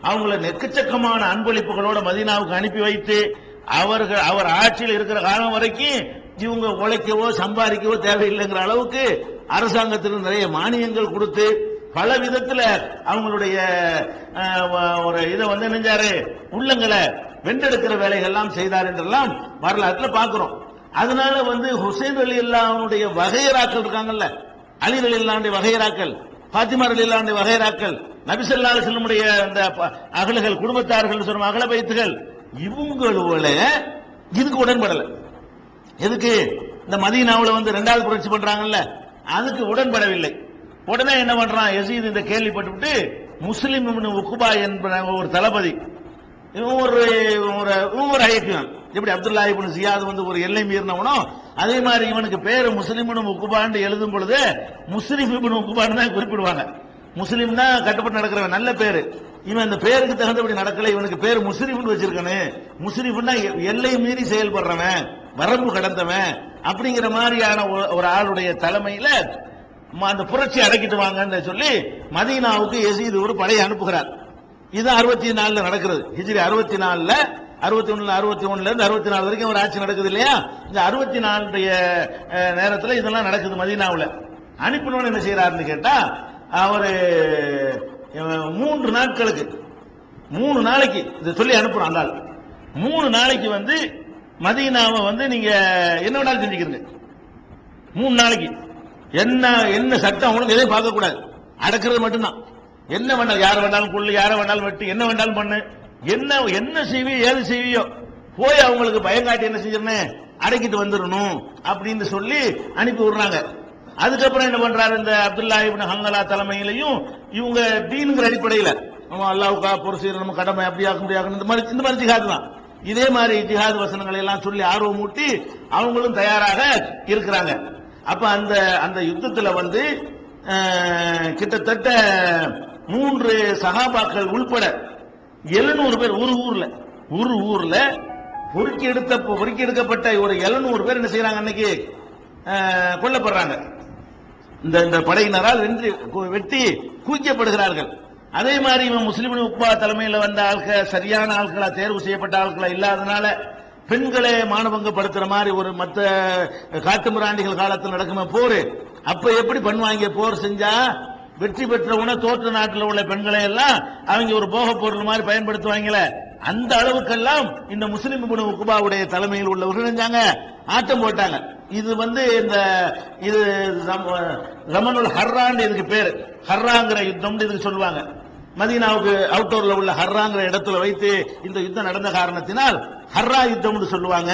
அவங்கள நெக்கச்சக்கமான அன்பளிப்புகளோட மதீனாவுக்கு அனுப்பி வைத்து அவர் ஆட்சியில் இருக்கிற காலம் வரைக்கும் இவங்க உழைக்கவோ சம்பாதிக்கவோ தேவையில்லைங்கிற அளவுக்கு அரசாங்கத்திற்கு நிறைய மானியங்கள் கொடுத்து பல விதத்துல அவங்களுடைய ஒரு இதை வந்து நெஞ்சாரு உள்ளங்களை வென்றெடுக்கிற வேலைகள் எல்லாம் செய்தார் என்றெல்லாம் வரலாற்றுல பார்க்கிறோம். அதனால வந்து ஹுசைன் ரலியல்லாஹுடைய வகையராக்கள் இருக்காங்கல்ல, அலி ரலியல்லாஹுடைய வகையராக்கள், பாத்திமா ரலியல்லாஹுடைய வகையராக்கள், நபி ஸல்லல்லாஹு அலைஹி வஸல்லமுடைய அந்த அகலுகள் குடும்பத்தார்கள் சொல்ற அகல பைத்துகள், இவங்களோட இதுக்கு உடன்படல. எதுக்கு இந்த மதீனாவுல வந்து இரண்டாவது புரட்சி பண்றாங்கல்ல, அதுக்கு உடன்படவில்லை. உடனே என்ன பண்றான் யசீத், இந்த கேள்விப்பட்டு முஸ்லிம் இப்னு உக்பா என்ற ஒரு தளபதி, இவன் ஒரு ஐக்கியம், எப்படி அப்துல்லா இப்னு ஜியாத் வந்து ஒரு எல்லை மீறினவனோ அதே மாதிரி இவனுக்கு பேரு முஸ்லிம் இப்னு உக்பான்னு எழுதும் பொழுது முஸ்லிம் இப்னு உக்பான்னு தான் குறிப்பிடுவாங்க. முஸ்லிம் தான் கட்டுப்பட்டு நடக்கிறவன், நல்ல பேரு. இவன் இந்த பேருக்கு தகுந்தபடி நடக்கல, இவனுக்கு பேரு முஸ்லிம்னு வச்சிருக்கானு. முஸ்லிம்னா எல்லை மீறி செயல்படுறவன், வரம்பு கடந்தவன் அப்படிங்கிற மாதிரியான ஒரு ஆளுடைய தலைமையில அந்த புரட்சி அடக்கிட்டு வாங்கன்னு சொல்லி மதீனாவுக்கு யசீத் ஒரு படையை அனுப்புகிறார். இது 64 நடக்கிறது, ஹிஜ்ரி 64ல 61ல இருந்து 64 வரைக்கும் ஒரு ஆட்சி நடக்குது இல்லையா. இந்த 64 நேரத்தில் இதெல்லாம் நடக்குது மதீனாவுல. அனுப்பினோன்னு என்ன செய்யறாருன்னு கேட்டா, அவரு 3 நாட்களுக்கு 3 நாளைக்கு இதை சொல்லி அனுப்புறோம். அந்த 3 நாளைக்கு வந்து மதீனாவை வந்து நீங்க என்ன வேணாலும் செஞ்சுக்கிறீங்க. 3 நாளைக்கு என்ன சட்டம் அவனுக்கு எதையும் பார்க்க கூடாது, அடக்கிறது மட்டும்தான். என்ன வேண்டாம், யாரை வேண்டாலும் கொள்ளு, யாரை வேண்டாலும் வெட்டு, என்ன வேண்டாலும் பண்ணு, என்ன செய்வியோ ஏது செய்வியோ போய் அவங்களுக்கு பயங்காட்டி என்ன செஞ்சிடணும், அடக்கிட்டு வந்துடணும் அப்படின்னு சொல்லி அனுப்பி விடுறாங்க. அதுக்கப்புறம் என்ன பண்றாரு, இந்த அப்துல்லா இப்னு ஹன்லா தலைமையிலையும் இவங்க தீனுங்கிற அடிப்படையில் அல்லாஹ்வுக்கா பொறுத்து நம்ம கடமை அப்படியாக முடியாது இந்த மாதிரி ஜிஹாது தான். இதே மாதிரி ஜிஹாது வசனங்களை எல்லாம் சொல்லி ஆர்வம் மூட்டி அவங்களும் தயாராக இருக்கிறாங்க. அப்ப அந்த யுத்தத்துல வந்து கிட்டத்தட்ட 3 சஹாபாக்கள் உள்பட 700 பேர் ஒரு ஊர்ல பொறுக்கி எடுக்கப்பட்ட ஒரு 700 பேர் என்ன செய்யறாங்க, அன்னைக்கு கொல்லப்படுறாங்க. இந்த படையினரால் வெட்டி குவிக்கப்படுகிறார்கள். அதே மாதிரி இவன் முஸ்லிம் உக்பா தலைமையில் வந்த ஆட்கள் சரியான ஆட்களா, தேர்வு செய்யப்பட்ட ஆட்களா இல்லாதனால பெண்களை மானபங்கப்படுத்துற மாதிரி ஒரு மற்ற காட்டுமிராண்டிகள் காலத்தில் நடக்குமே போர், அப்ப எப்படி பண்ணுவாங்க, போர் செஞ்சா வெற்றி பெற்றவன தோற்ற நாட்டில் உள்ள பெண்களை எல்லாம் அவங்க ஒரு போக பொருள் மாதிரி பயன்படுத்துவாங்களே, அந்த அளவுக்கெல்லாம் இந்த முஸ்லிம் இப்னு உக்பாவுடைய தலைமையில் உள்ளவர்கள் செஞ்சாங்க, ஆட்டம் போட்டாங்க. இது வந்து இது ஜமனுல் ஹர்ரான், இதுக்கு பேரு ஹர்ராங்கிற யுத்தம் இதுக்கு சொல்லுவாங்க. மதீனாவுக்கு அவுட்டோர்ல உள்ள ஹர்ராங்கிற இடத்துல வைத்து இந்த யுத்தம் நடந்த காரணத்தினால் ஹர்ரா யுத்தம் சொல்லுவாங்க.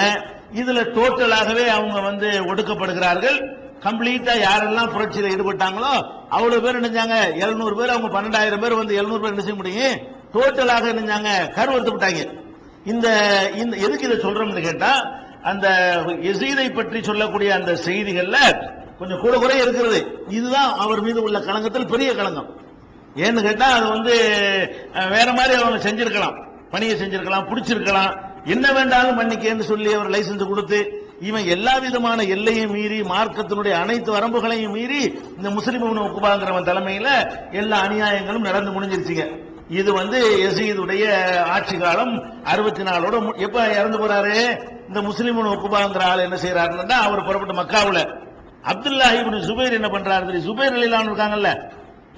இதுல டோட்டலாகவே அவங்க வந்து ஒடுக்கப்படுகிறார்கள். கம்ப்ளீட்டா யாரெல்லாம் புரட்சியில் ஈடுபட்டாங்களோ அவ்வளவு பேர் நினைஞ்சாங்க, 700 பேர், அவங்க 12,000 பேர் வந்து 700 பேர் என்ன செய்ய முடியும், டோட்டலாக நினைஞ்சாங்க, கருவறுத்து விட்டாங்க. இந்த எதுக்கு இதை சொல்றோம்னு கேட்டா, அந்த யசீதை பற்றி சொல்லக்கூடிய அந்த செய்திகள்ல கொஞ்சம் கூட குறைய இருக்கிறது. இதுதான் அவர் மீது உள்ள களங்கத்தில் பெரிய களங்கம். ஏன்னு கேட்டா அது வந்து வேற மாதிரி அவங்க செஞ்சிருக்கலாம், பணியை செஞ்சிருக்கலாம், பிடிச்சிருக்கலாம், என்ன வேண்டாலும் பண்ணிக்கன்னு சொல்லி அவர் லைசன்ஸ் கொடுத்து இவன் எல்லா விதமான எல்லையும் மீறி மார்க்கத்தினுடைய அனைத்து வரம்புகளையும் மீறி இந்த முஸ்லிம் இப்னு உக்பாங்கிறவன் தலைமையில எல்லா அநியாயங்களும் நடந்து முடிஞ்சிருச்சுங்க. இது வந்து யசீதுடைய ஆட்சி காலம் 64ஓட எப்ப இறந்து போறாரு, இந்த முஸ்லிம் இப்னு உக்பாங்கிற ஆள் என்ன செய்யறாருன்னா, அவர் புறப்பட்ட மக்காவுல அப்துல்லா இப்னு ஜுபைர் என்ன பண்றாரு, ஜுபைர் ரலியல்லாஹு இருக்காங்கல்ல,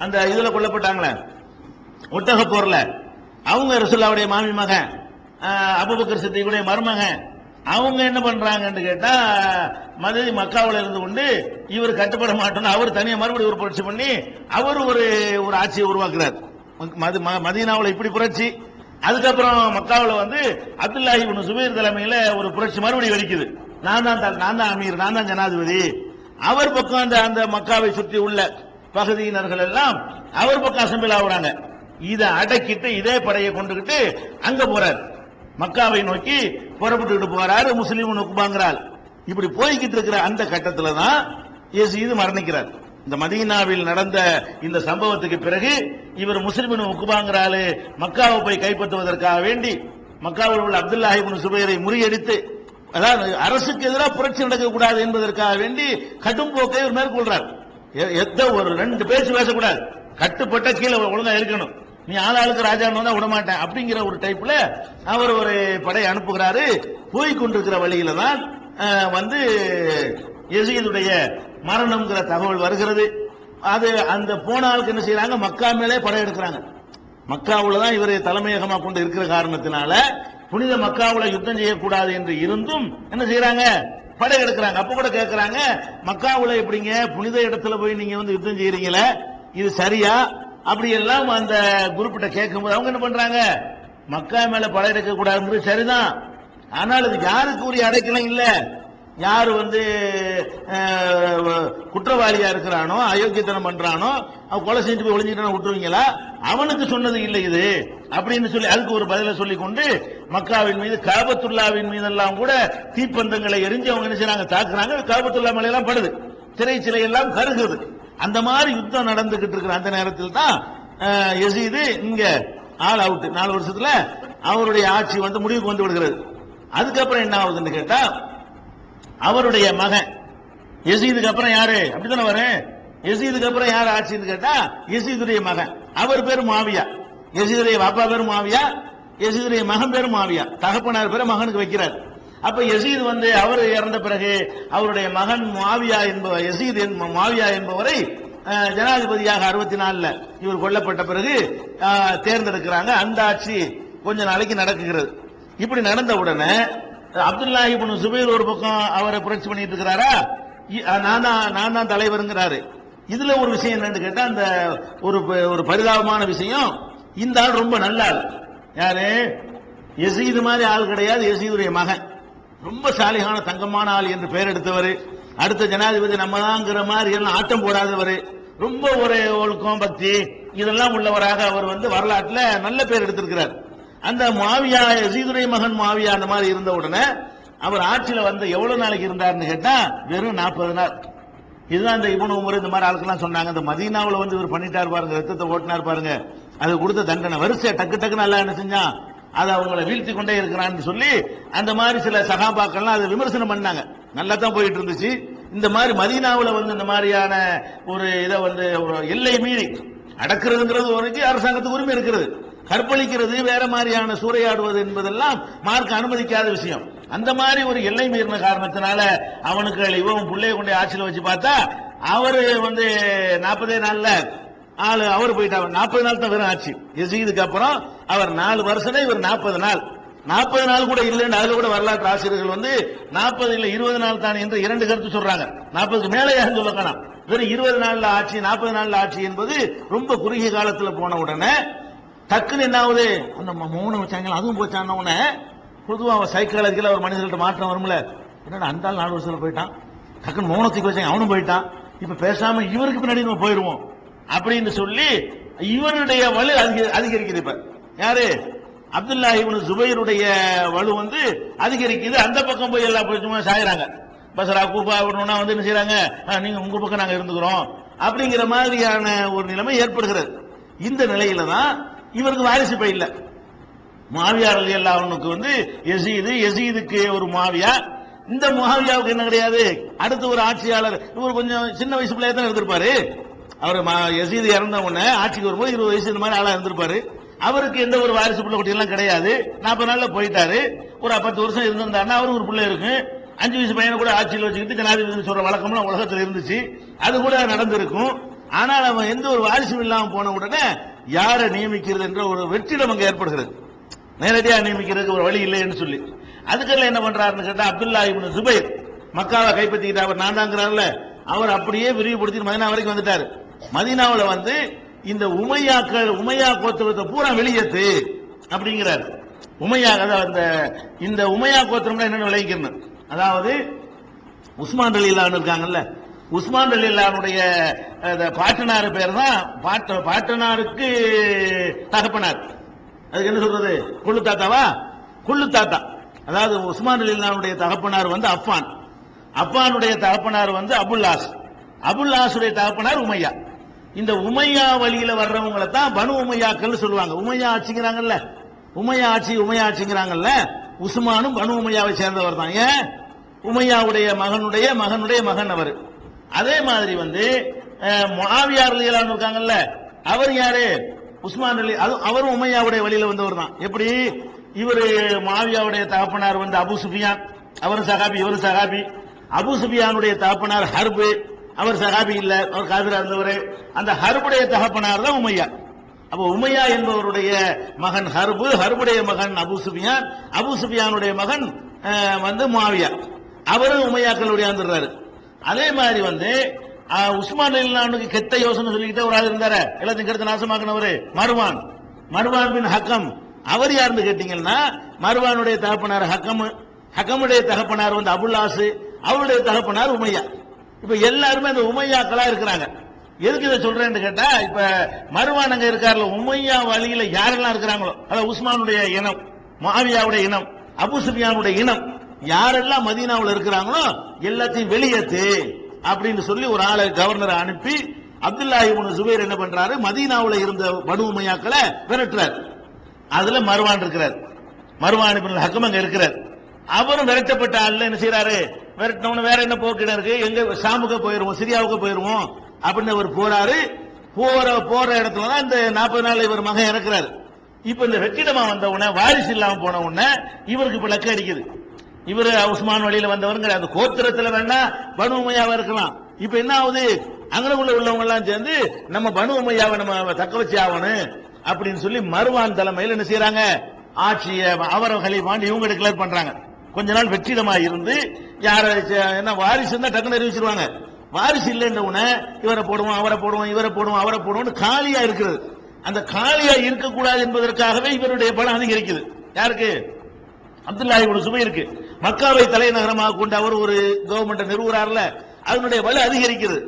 அந்த இதுல கொல்லப்பட்டாங்களே ஒட்டக போர்ல, அவங்க ரசூலுல்லாஹ்வுடைய மாமி மகன், அபூபக்கர் சித்திக்குடைய மருமகன், அவங்க என்ன பண்றாங்கன்னு கேட்டா மக்காவுல இருந்து கொண்டு இவர் கட்டுப்பட மாட்டோம், அவர் தனியா மறுபடியும் ஒரு புரட்சி பண்ணி அவர் ஒரு ஆட்சியை உருவாக்குறார். மதீனாவுல இப்படி புரட்சி, அதுக்கப்புறம் மக்காவுல வந்து அப்துல்லாஹி இப்னு சுபைர் தலைமையில ஒரு புரட்சி மறுபடியும் வெடிக்குது. நான் தான் அமீர், நான் தான் ஜனாதிபதி. அவர் பக்கம் அந்த மக்காவை சுற்றி உள்ள பகுதியினர்கள் எல்லாம் அவர் பக்கம் அசம்பிள் ஆகுறாங்க. இதை அடக்கிட்டு இதே படையை கொண்டுகிட்டு அங்க போறார், மக்காவை நோக்கி புறப்பட்டு போறாரு. முஸ்லீம் உக்பாங்கிறார். இப்படி போய்கிட்டு இருக்கிற அந்த கட்டத்துல தான் யசீது மரணிக்கிறார். இந்த மதீனாவில் நடந்த இந்த சம்பவத்துக்கு பிறகு இவர் முஸ்லிம் உக்பாங்கிறாரு மக்காவை போய் கைப்பற்றுவதற்காக வேண்டி மக்காவில் உள்ள அப்துல்லாஹி இப்னு சுபைரை முறியடித்து, அதாவது அரசுக்கு எதிராக புரட்சி நடக்கக்கூடாது என்பதற்காக வேண்டி கடும் போக்கை இவர் மேற்கொள்றார். ஒரு 2 பேச்சு பேசக்கூடாது, கட்டுப்பட்ட கீழே ஒழுங்கா இருக்கணும், நீ ஆளாளுக்கு ராஜா தான் விடமாட்டேன் அப்படிங்கிற ஒரு டைப்ல அவர் ஒரு படை அனுப்புகிறாரு. போய் கொண்டிருக்கிற வழியில தான் வந்து யசீதுடைய மரணம்ங்கிற தகவல் வருகிறது. அது அந்த போன ஆளுக்கு என்ன செய்யறாங்க, மக்கா மேலே படை எடுக்கிறாங்க. மக்காவுல தான் இவரை தலைமையகமாக கொண்டு இருக்கிற காரணத்தினால புனித மக்காவுல யுத்தம் செய்யக்கூடாது என்று இருந்தும் என்ன செய்யறாங்க, படை எடுக்கிறாங்க. அப்ப கூட கேட்கிறாங்க, மக்காவுல எப்படிங்க புனித இடத்துல போய் நீங்க வந்து யுத்தம் செய்யறீங்களே, இது சரியா? அப்படி எல்லாம் அந்த குரூப்பிட்ட கேட்கும்போது அவங்க என்ன பண்றாங்க, மக்கா மேல படை எடுக்க கூடாதுங்கிறது சரிதான், ஆனால் இது யாருக்கு உரிய அடைக்கலம் இல்ல, யாரு வந்து குற்றவாளியா இருக்கிறானோ அயோக்கியத்தனம் பண்றானோ அவன் கொலை செஞ்சு போய் ஒளிஞ்சிட்டு விட்டுருவீங்களா, அவனுக்கு சொன்னது இல்லை இது அப்படின்னு சொல்லி அதுக்கு ஒரு பதில சொல்லி கொண்டு மக்காவின் மீது காபத்துல்லாவின் மீதெல்லாம் கூட தீப்பந்தங்களை எரிஞ்சு அவங்க என்ன செய்றாங்க, தாக்குறாங்க. காபத்துல்லா மேலையெல்லாம் படுது, சிலை எல்லாம் கருகுது. அந்த மாதிரி யுத்தம் நடந்துகிட்டு இருக்கிற அந்த நேரத்தில் தான் யசீது இங்க ஆல் அவுட் 4 வருஷத்துல அவருடைய ஆட்சி வந்து முடிவுக்கு வந்து விடுகிறது. அதுக்கப்புறம் என்ன ஆகுதுன்னு கேட்டா, அவருடைய மகன் யசீதுக்கு அப்புறம் யாரு அப்படித்தானே வரும், யசீதுக்கு அப்புறம் யார் ஆட்சின்னு கேட்டா யசீதுடைய மகன், அவர் பேரு முஆவியா. யசீதுடைய அப்பா பேரு முஆவியா, யசீதுடைய மகன் பேரு முஆவியா. தகப்பனார் பேரு மகனுக்கு வைக்கிறார். அப்ப யசீது வந்து அவர் இறந்த பிறகு அவருடைய மகன் முஆவியா என்பவர், யசீது முஆவியா என்பவரை ஜனாதிபதியாக 64 இவர் கொல்லப்பட்ட பிறகு தேர்ந்தெடுக்கிறாங்க. அந்த ஆட்சி கொஞ்ச நாளைக்கு நடக்குகிறது. இப்படி நடந்த உடனே அப்துல்லாஹி இப்னு சுபைர் ஒரு பக்கம் அவரை புரட்சி பண்ணிட்டு இருக்கிறாரா, நான் தான் தலைவருங்கிறாரு. இதுல ஒரு விஷயம் என்னன்னு கேட்டா, அந்த ஒரு பரிதாபமான விஷயம், இந்த ஆள் ரொம்ப நல்ல ஆள். யாரு, யசீது மாதிரி ஆள் கிடையாது. யசீதுடைய மகன் ரொம்ப சாலிகான தங்கமான ஆள் என்று பெயர் எடுத்தவர். அடுத்த ஜனாதிபதி நம்ம தான்ங்கிற மாதிரி எல்லாம் ஆட்டம் போடாதவர், ரொம்ப ஒரு ஒழுக்கம் பக்தி இதெல்லாம் உள்ளவராக அவர் வந்து வரலாற்றுல நல்ல பேர் எடுத்திருக்கிறார். அந்த முஆவியா, யசீதுடைய மகன் முஆவியா அந்த மாதிரி இருந்த உடனே அவர் ஆட்சியில வந்து எவ்வளவு நாளைக்கு இருந்தார்னு கேட்டா வெறும் 40 நாள். இதுதான் இந்த இப்னு உமர் இந்த மாதிரி ஆளுக்கெல்லாம் சொன்னாங்க, இந்த மதீனாவுல வந்து இவர் பண்ணிட்டார் பாருங்க, ரத்தத்தை ஓட்டினார் பாருங்க, அது கொடுத்த தண்டனை வரிசை டக்கு டக்குன்னு எல்லாம் என்ன செஞ்சான், அதை அவங்களை வீழ்த்தி கொண்டே இருக்கிறான்னு சொல்லி அந்த மாதிரி சில சகாபாக்கள்லாம் அதை விமர்சனம் பண்ணாங்க. நல்லா தான் போயிட்டு இருந்துச்சு. இந்த மாதிரி மதீனாவுல வந்து இந்த மாதிரியான ஒரு இதை வந்து ஒரு எல்லை மீறி அடக்கிறதுங்கிறது வரைக்கும் அரசாங்கத்துக்கு உரிமை இருக்கிறது. கற்பழிக்கிறது வேற மாதிரியான சூறையாடுவது என்பதெல்லாம் மார்க்க அனுமதிக்காத விஷயம். அந்த மாதிரி ஒரு எல்லை மீறின காரணத்தினால அவனுக்கு இவன் பிள்ளைய கொண்டு ஆட்சியில் வச்சு பார்த்தா அவரு வந்து 40 நாள்ல ஆளு அவர் போயிட்டார். 40 நாள் தான் வெறும் ஆட்சி. யசீதுக்கு அப்புறம் அவர் 4 வருஷம், இவர் 40 நாள். 40 நாள் கூட இல்லைன்னு அதுல கூட வரலாற்று ஆசிரியர்கள் வந்து 40 இல்ல 20 நாள் தான் என்று 2 கருத்து சொல்றாங்க. 40க்கு மேலே யாரும் சொல்ல காணோம். வெறும் 20 நாள்ல ஆட்சி, 40 நாள்ல ஆட்சி என்பது ரொம்ப குறுகிய காலத்துல போன உடனே டக்குன்னு என்ன ஆகுது, அந்த மௌனம் வச்சாங்க அதுவும் போச்சான உடனே பொதுவாக சைக்காலஜிக்கல ஒரு மனிதர்கள்ட்ட மாற்றம் வரும்ல, என்னடா அந்த 4 வருஷத்துல போயிட்டான், டக்குன்னு மௌனத்துக்கு வச்சாங்க அவனும் போயிட்டான், இப்ப பேசாம இவருக்கு பின்னாடி நம்ம போயிருவோம் அப்படின்னு சொல்லி இவருடைய வலு அதிகரிக்குது. இப்ப யாரு, அப்துல்லாஹி இப்னு சுபைருடைய வலு வந்து அதிகரிக்குது. அந்த பக்கம் போய் எல்லா பிரச்சனை சாயிறாங்க. பஸ்ரா கூபா விடணும்னா வந்து என்ன செய்யறாங்க, நீங்க உங்க பக்கம் நாங்க இருந்துக்கிறோம் அப்படிங்கிற மாதிரியான ஒரு நிலைமை ஏற்படுகிறது. இந்த நிலையில தான் இவருக்கு வாரிசு பை இல்ல. முஆவியா ரலியல்லாஹு அன்ஹுக்கு வந்து யசீதுக்கு ஒரு முஆவியா, இந்த முஆவியாவுக்கு என்ன கிடையாது, அடுத்து ஒரு ஆட்சியாளர். இவர் கொஞ்சம் சின்ன வயசு பிள்ளையா தான் இருந்திருப்பாரு. அவர் யசீது இறந்த உடனே ஆட்சிக்கு வரும்போது 20 வயசு இந்த மாதிரி ஆளா இருந்திருப்பாரு. அவருக்கு எந்த ஒரு வாரிசு பிள்ளை குட்டி எல்லாம் கிடையாது. 40 நாள்ல போயிட்டாரு. ஒரு 10 வருஷம் இருந்திருந்தாருன்னா அவருக்கு ஒரு பிள்ளை இருக்கு. 5 வயசு பையனை கூட ஆட்சியில் வச்சுக்கிட்டு ஜனாதிபதி சொல்ற வழக்கம்லாம் உலகத்தில் இருந்துச்சு. அது கூட நடந்திருக்கும். ஆனால் அவன் எந்த ஒரு வாரிசும் இல்லாம போன உடனே யாரை நியமிக்கிறது என்ற ஒரு வெற்றிடம் அங்க ஏற்படுகிறது. நேரடியாக நியமிக்கிறதுக்கு ஒரு வழி இல்லைன்னு சொல்லி அதுக்கெல்லாம் என்ன பண்றாருன்னு கேட்டா அப்துல்லா இப்னு ஜுபைர் மக்காவை கைப்பற்றிக்கிட்டு அவர் நான் தாங்கிறாருல, அவர் அப்படியே விரிவுபடுத்தி மதீனா வரைக்கும் வந்துட்டாரு. மதீனாவில் வந்து இந்த உமையா கோத்திரத்தை பூரா வெளியேத்து அப்படிங்கிறார். உமையா இந்த உமையா கோத்திரம்னா என்னன்னு விளைவிக்கணும். அதாவது உஸ்மான் ரலியல்லாஹு இருக்காங்கல்ல, உஸ்மான் ரலியல்லாஹுடைய பாட்டனார் பேர் தான் பாட்டனாருக்கு தகப்பனார். அதுக்கு என்ன சொல்றது, கொள்ளு தாத்தாவா? கொள்ளு தாத்தா. அதாவது உஸ்மான் ரலியல்லாஹுடைய தகப்பனார் வந்து அஃபான், அஃபானுடைய தகப்பனார் வந்து அபுல்லாஸுடைய தகப்பனார் உமையா. இந்த உமையா வழியில வர்றவங்களை தான் பனு உமையாக்கள் சொல்லுவாங்க. உமையா ஆட்சிங்கிறாங்கல்ல, உமையா ஆட்சிங்கிறாங்கல்ல, உஸ்மானும் பனு உமையாவை சேர்ந்தவர் தான். ஏன்? உமையாவுடைய மகனுடைய மகன் அவர். அதே மாதிரி வந்து முஆவியா ரலியல்லாஹு இருக்காங்கல்ல, அவர் யாரு? உஸ்மான் அலி, அவரும் உமையாவுடைய வழியில வந்தவர் தான். எப்படி? இவரு முஆவியாவுடைய தகப்பனார் வந்து அபு சுஃபியான், அவர் சஹாபி, இவர் சஹாபி. அபு சுஃபியானுடைய தகப்பனார் ஹர்பு, அவர் சஹாபி இல்ல, அவர் காபிரா இருந்தவர். அந்த ஹர்புடைய தகப்பனார் தான் உமையா. அப்ப உமையா என்பவருடைய மகன் ஹர்பு, ஹர்புடைய மகன் அபு சுஃபியான், அபு சுஃபியானுடைய மகன் வந்து முஆவியா. அவரும் உமையாக்களுடைய வந்துடுறாரு. அதே மாதிரி வந்து உஸ்மான் ரலியல்லாஹுக்கு கெட்ட யோசனை சொல்லிக்கிட்டே ஒரு ஆள் இருந்தாரு, எல்லாத்தையும் கெடுத்து நாசமாக்கினவரு மர்வான் பின் ஹக்கம். அவர் யாருன்னு கேட்டீங்கன்னா மர்வானுடைய தகப்பனார் ஹக்கமுடைய தகப்பனார் வந்து அபுல்லாஸ், அவருடைய தகப்பனார் உமையா. இப்ப எல்லாருமே அந்த உமையாக்களா இருக்கிறாங்க. எதுக்கு இதை சொல்றேன்னு கேட்டா, இப்ப மர்வான் அங்க இருக்காருல, உமையா வழியில யாரெல்லாம் இருக்கிறாங்களோ, அதாவது உஸ்மானுடைய இனம், முஆவியாவுடைய இனம், அபு சுஃபியானுடைய இனம், யாரெல்லாம் மதீனாவில் இருக்கிறாங்களோ எல்லாத்தையும் வெளியேத்து அப்படின்னு சொல்லி ஒரு ஆளை கவர்னரை அனுப்பி அப்துல்லா இப்னு ஜுபைர் என்ன பண்றாரு, மதீனாவில் இருந்த பனு உமையாக்களை விரட்டுறார். அதுல மர்வான் இருக்கிறார், மர்வான் இப்னு ஹக்கம் அங்க இருக்கிறார். அவரும் விரட்டப்பட்ட ஆள்ல என்ன செய்யறாரு, விரட்டணும் வேற என்ன போக்கிட இருக்கு, எங்க ஷாமுக்கு போயிருவோம், சிரியாவுக்கு போயிருவோம் அப்படின்னு அவர் போறாரு. போற இடத்துலதான் இந்த 40 நாள் இவர் மகன் இறக்குறாரு. இப்ப இந்த வெற்றிடமா வந்த உடனே, வாரிசு இல்லாம போன உடனே இவருக்கு இப்ப லக்க அடிக்குது. இவரு உஸ்மான் வழியில வந்தவருங்கிற அந்த கோத்திரத்துல வேணா பனு உமையாவா இருக்கலாம். இப்ப என்ன ஆகுது, அங்கனக்குள்ள உள்ளவங்க எல்லாம் சேர்ந்து நம்ம பனு உமையாவை நம்ம தக்க வச்சு ஆகணும் அப்படின்னு சொல்லி மர்வான் தலைமையில் என்ன செய்யறாங்க, ஆட்சியை அவரை கலீஃபான்னு இவங்க டிக்ளேர் பண்றாங்க. கொஞ்ச நாள் வெற்றிடமா இருந்து யார என்ன வாரிசு இருந்தா டக்குன்னு அறிவிச்சிருவாங்க. வாரிசு இல்லைன்ற உடனே இவரை போடுவோம், அவரை போடுவோம், இவரை போடுவோம், அவரை போடுவோம், காலியா இருக்கிறது. அந்த காலியா இருக்கக்கூடாது என்பதற்காகவே இவருடைய பலம் அதிகரிக்குது. யாருக்கு? அப்துல்லா இப்னு ஜுபைருக்கு. மக்காவை தலைநகரமாக கொண்டு அவர் ஒரு கவர்மெண்ட் நிறுவுறாருல, அதனுடைய வலு அதிகரிக்கிறது.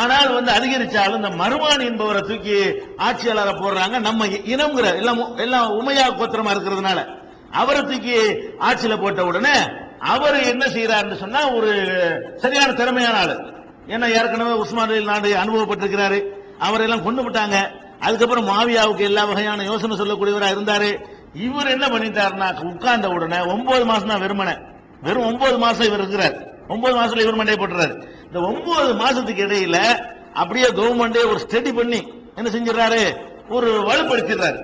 ஆனால் வந்து அதிகரிச்சாலும் இந்த மர்வான் என்பவரை தூக்கி ஆட்சியாளரை போடுறாங்க. நம்ம இனம்ங்கிற எல்லாம் உமையா கோத்திரமா இருக்கிறதுனால அவரை தூக்கி ஆட்சியில போட்ட உடனே அவர் என்ன செய்யறாருன்னு சொன்னா, ஒரு சரியான திறமையான ஆளு. ஏன்னா ஏற்கனவே உஸ்மான் நாடு அனுபவப்பட்டிருக்கிறாரு. அவரெல்லாம் கொண்டு விட்டாங்க. அதுக்கப்புறம் முஆவியாவுக்கு எல்லா வகையான யோசனை சொல்லக்கூடியவராக இருந்தாரு. இவர் என்ன பண்ணிட்டாருன்னா, உட்கார்ந்த உடனே 9 மாசம் தான் வெறும் 9 மாசம் இவர் இருக்கிறார். 9 மாசத்துல இவர் மண்டையை போட்டுறாரு. இந்த 9 மாசத்துக்கு இடையில அப்படியே கவர்மெண்டே ஒரு ஸ்டடி பண்ணி என்ன செஞ்சிடறாரு, ஒரு வலுப்படுத்திடுறாரு.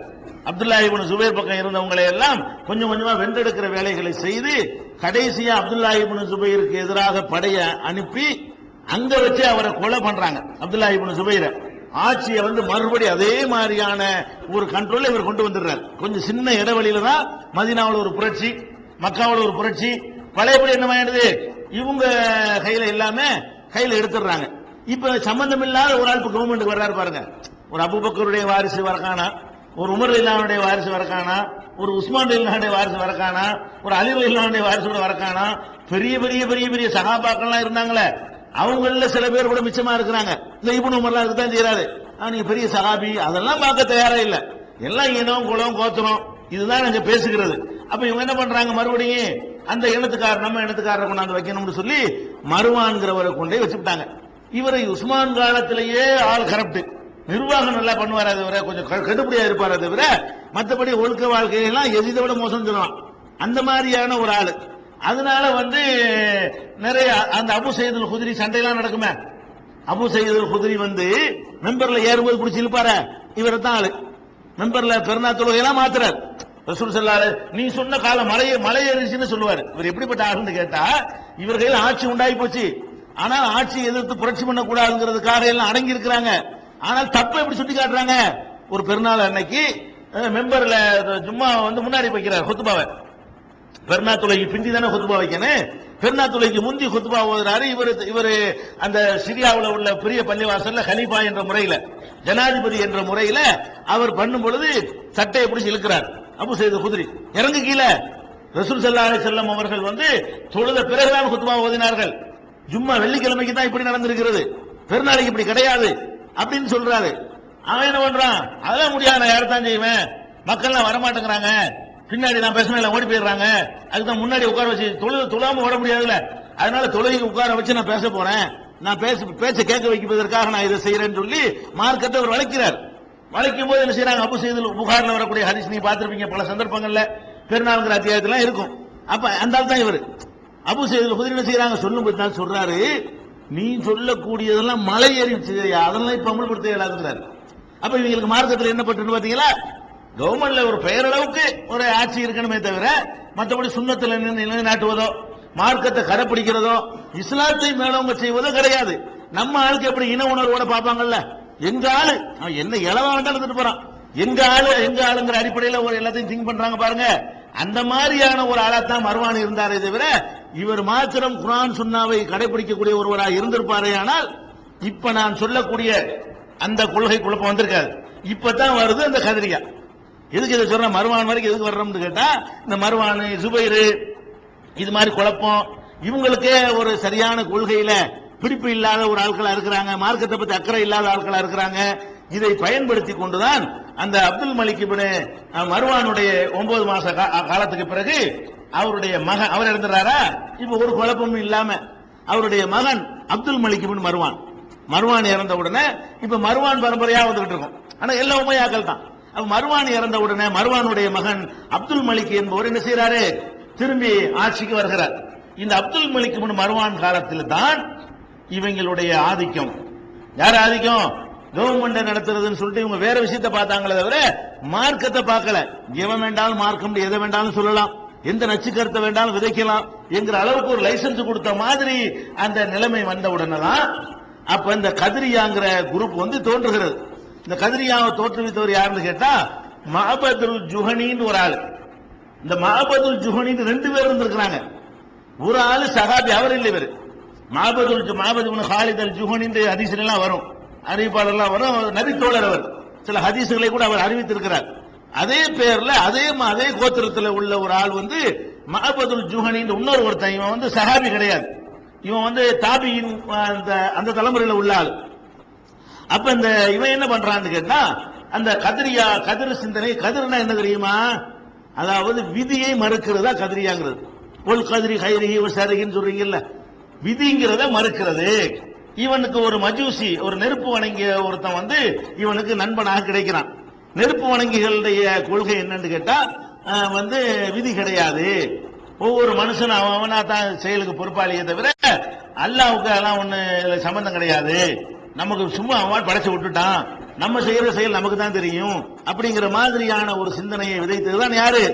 அப்துல்லா இப்னு ஜுபைர் பக்கம் இருந்தவங்களை எல்லாம் கொஞ்சம் கொஞ்சமா வென்றெடுக்கிற வேலைகளை செய்து கடைசியா அப்துல்லா இப்னு ஜுபைருக்கு எதிராக படைய அனுப்பி அங்க வச்சு அவரை கொலை பண்றாங்க. அப்துல்லா இப்னு ஜுபைரை ஆட்சியை வந்து மறுபடி அதே மாதிரியான ஒரு கண்ட்ரோல் இவர் கொண்டு வந்துடுறாரு. கொஞ்சம் சின்ன இடைவெளியில தான் மதீனாவில் ஒரு புரட்சி, மக்காவில் ஒரு புரட்சி. பழையபடி என்ன ஆயிடுது, இவங்க கையில எல்லாமே கையில எடுத்துடுறாங்க. இப்ப சம்பந்தம் இல்லாத ஒரு ஆள் கவர்மெண்ட் வர்றாரு பாருங்க. ஒரு அபூபக்கருடைய வாரிசு வரக்கானா, ஒரு உமர் ரலியல்லாஹுடைய வாரிசு வரக்கானா, ஒரு உஸ்மான் ரலியல்லாஹுடைய வாரிசு வரக்கானா, ஒரு அலி ரலியல்லாஹுடைய வாரிசு கூட வரக்கானா. பெரிய பெரிய பெரிய பெரிய சஹாபாக்கள்லாம் இருந்தாங்களே, அவங்கள சில பேர் கூட மிச்சமா இருக்கிறாங்க. இந்த இப்னு உமர்லாம் இருக்குதான் செய்யறாரு. நீங்க பெரிய சஹாபி அதெல்லாம் பார்க்க தயாரா இல்ல. எல்லாம் இனம் குலம் கோத்திரம் இதுதான் நாங்க பேசுகிறது. அப்ப இவங்க என்ன பண்றாங்க, மறுபடியும் அந்த இனத்துக்காரர் நம்ம இனத்துக்காரரை கொண்டாந்து வைக்கணும்னு சொல்லி மர்வான்கிறவரை கொண்டே வச்சுட்டாங்க. இவரை உஸ்மான் காலத்திலேயே ஆள் கரப்ட், நிர்வாகம் நல்லா பண்ணுவாரே தவிர, கொஞ்சம் கடுப்படியா இருப்பாரே தவிர, மற்றபடி ஒழுக்க வாழ்க்கையெல்லாம் எதிரை விட மோசம் சொல்லுவான். அந்த மாதிரியான ஒரு ஆளு. அதனால வந்து நிறைய அந்த அபு சயீதுல் குத்ரி சண்டையெல்லாம் நடக்குமே. அபு சயீதுல் குத்ரி வந்து மெம்பர்ல ஏறும்போது பிடிச்சி இழுப்பார, இவரை தான் ஆளு. மெம்பர்ல பெருநா தொழுகையெல்லாம் மாத்துறாரு. ரசூல் ஸல்லல்லாஹு அலைஹி வஸல்லம் நீ சொன்ன காலம் மலை ஏறிச்சுன்னு சொல்லுவாரு. இவர் எப்படிப்பட்ட ஆளுன்னு கேட்டா, இவர் கையில் ஆட்சி உண்டாகி போச்சு. ஆனால் ஆட்சி எதிர்த்து புரட்சி பண்ணக்கூடாதுங்கிறதுக்காக எல்லாம் அடங்கி இருக்கிறாங்க. ஆனால் தப்பை எப்படி சுட்டி காட்டுறாங்க, ஒரு பெருநாள் அன்னைக்கு மெம்பர்ல ஜும்மா வந்து முன்னாடி வைக்கிறார், ஹுத்பாவை பெருநா தொழுகைக்கு பிந்தி தானே குத்பா வைக்கணும். பெருநா தொழுகைக்கு முந்தி குத்பா ஓதுறாரு. இவரு அந்த சிரியாவில் உள்ள பெரிய பள்ளிவாசல்ல கலீஃபா என்ற முறையில, ஜனாதிபதி என்ற முறையில அவர் பண்ணும் பொழுது சட்டையை பிடிச்சி இழுக்கிறார். அபூ சயீத் குத்ரி இறங்கு கீழே. ரசூல் ஸல்லல்லாஹு அலைஹி வஸல்லம் அவர்கள் தொழுத பிறகுதான் குத்பா ஓதினார்கள். ஜும்மா வெள்ளிக்கிழமைக்கு தான் இப்படி நடந்திருக்கிறது, பெருநாளைக்கு இப்படி கிடையாது அப்படின்னு சொல்றாரு. அவன் என்ன பண்றான், அதெல்லாம் முடியாது, நான் யார்தான் செய்வேன், மக்கள்லாம் வரமாட்டேங்கிறாங்க, பின்னாடி நான் பேசினா ஓடி போயிடுறாங்க, அதுதான் முன்னாடி உட்கார வச்சு தொழாம ஓட முடியாதுல்ல, அதனால தொழுகைக்கு உட்கார வச்சு நான் பேச போறேன், நான் பேச்ச கேட்க வைப்பதற்காக நான் இதை செய்யறேன்னு சொல்லி மார்க்கத்தை அவர் வளைக்கிறார். வளைக்கும் போது என்ன செய்யறாங்க, அபூ சயீத் புகார்ல வரக்கூடிய ஹதீஸ் நீ பார்த்திருப்பீங்க பல சந்தர்ப்பங்கள்ல, பெருநாளுங்கிற அத்தியாயத்துல இருக்கும். அப்ப அந்த ஆள் தான் இவர் அபூ சயீத் குத்ரி. என்ன செய்யறாங்க, சொல்லும் போது தான் சொல்றாரு, நீ சொல்லக்கூடியதெல்லாம் மலை ஏறி அதெல்லாம் இப்ப அமல்படுத்த இயலாதுங்கிறாரு. அப்ப இவங்களுக்கு மார்க்கத்தில் என்ன பட்டு பாத்தீங்களா, கவர்மெண்ட்ல ஒரு பெயரளவுக்கு ஒரு ஆட்சி இருக்கணுமே தவிர மற்றபடி சுண்ணத்துல நிலைநாட்டுவதோ மார்க்கத்தை கடைப்பிடிக்கிறதோ இஸ்லாத்தை மேலவங்க செய்வதோ கிடையாது. நம்ம ஆளுக்கு எப்படி இன உணர்வோட பார்ப்பாங்கல்ல, எங்க ஆளு அவன் என்ன இளவ வேண்டாம் இருந்துட்டு போறான், எங்க ஆளுங்கிற அடிப்படையில் ஒரு எல்லாத்தையும் திங்க் பண்றாங்க பாருங்க. அந்த மாதிரியான ஒரு ஆளாத்தான் மர்வான் இருந்தாரே தவிர இவர் மாத்திரம் குர்ஆன் சுன்னாவை கடைபிடிக்கக்கூடிய ஒருவராக இருந்திருப்பாரே. ஆனால் இப்ப நான் சொல்லக்கூடிய அந்த கொள்கை குழப்பம் வந்திருக்காது, இப்பதான் வருது அந்த கதிரியா. எதுக்கு இதை சொல்ற, மர்வான் வரைக்கும் எதுக்கு வர்றோம்னு கேட்டா, இந்த மர்வான் ஜுபைரு இது மாதிரி குழப்பம், இவங்களுக்கே ஒரு சரியான கொள்கையில பிடிப்பு இல்லாத ஒரு ஆட்களா இருக்கிறாங்க, மார்க்கத்தை பத்தி அக்கறை இல்லாத ஆட்களா இருக்கிறாங்க. இதை பயன்படுத்தி கொண்டுதான் அந்த அப்துல் மலிக் இப்னு மர்வானுடைய 9 மாச காலத்துக்கு பிறகு அவருடைய மகன் அவர் இறந்துறாரா, இப்ப ஒரு குழப்பமும் இல்லாம அவருடைய மகன் அப்துல் மலிக் இப்னு மர்வான் இறந்த உடனே இப்ப மர்வான் பரம்பரையா வந்துகிட்டு இருக்கும். ஆனா எல்லா உமையாக்கள் தான். மர்வான் இறந்த உடனே மர்வானுடைய மகன் அப்துல் மலிக் என்பவர் என்ன செய்யறாரு, திரும்பி ஆட்சிக்கு வருகிறார். இந்த அப்துல் மலிக் இப்னு மர்வான் காலத்தில் தான் இவங்களுடைய ஆதிக்கம். யார் ஆதிக்கம், கவர்மெண்ட் நடத்துறதுன்னு சொல்லிட்டு இவங்க வேற விஷயத்தை பார்த்தாங்களே தவிர மார்க்கத்தை பார்க்கல. எவன் வேண்டாலும் மார்க்கம் எதை வேண்டாலும் சொல்லலாம், எந்த நச்சு கருத்தை வேண்டாலும் விதைக்கலாம் என்கிற அளவுக்கு ஒரு லைசன்ஸ் கொடுத்த மாதிரி அந்த நிலைமை வந்த உடனே தான் அப்ப இந்த கதிரியாங்கிற குரூப் தோன்றுகிறது. இந்த கதிரியாவை தோற்றுவித்தவர் யாருன்னு கேட்டா மஅபதுல் ஜுஹனின்னு ஒரு ஆளு. இந்த மஅபதுல் ஜுஹனின்னு 2 பேர் இருந்திருக்கிறாங்க. ஒரு ஆளு சஹாபி, அவர் இல்லை, இவர் மஅபது ஹாலித் அல் ஜுஹனின்னு ஹதீஸ்ல எல்லாம் வரும், அறிவிப்பாளர்லாம் வரும், நபி தோழர் அவர். சில ஹதீசுகளை கூட அவர் அறிவித்திருக்கிறார். அதே பேர்ல அதே கோத்திரத்தில் உள்ள ஒரு ஆள் மஅபதுல் ஜுஹனின்னு இன்னொரு ஒருத்தன். இவன் சஹாபி கிடையாது, இவன் தாபியின் அந்த தலைமுறையில் உள்ள ஆள். அப்ப இந்த இவன் என்ன பண்றான்னு கேட்டா, அந்த கதிர் சிந்தனை, கதிர்னா என்ன தெரியுமா, அதாவது விதியை மறுக்கிறதா கதிரியாங்கிறது. ஒல் கதிரி ஹைரிஹி வ ஷர்ரிஹின்னு சொல்றீங்கல்ல, விதிங்கிறத மறுக்கிறது. இவனுக்கு ஒரு மஜூசி, ஒரு நெருப்பு வணங்கிய ஒருத்தன் இவனுக்கு நண்பனாக கிடைக்கிறான். நெருப்பு வணங்கிகளுடைய கொள்கை என்னன்னு கேட்டா விதி கிடையாது, ஒவ்வொரு மனுஷனும் அவனா தான் செயலுக்கு பொறுப்பாளியே தவிர அல்லாஹ்வுக்கு அதெல்லாம் ஒண்ணு சம்பந்தம் கிடையாது, நமக்கு சும்மா அவன் படைச்சு விட்டுட்டான், நம்ம செய்யற செயல் நமக்கு தான் தெரியும் அப்படிங்கிற மாதிரியான ஒரு சிந்தனையை விதைத்ததுதான் யாரு,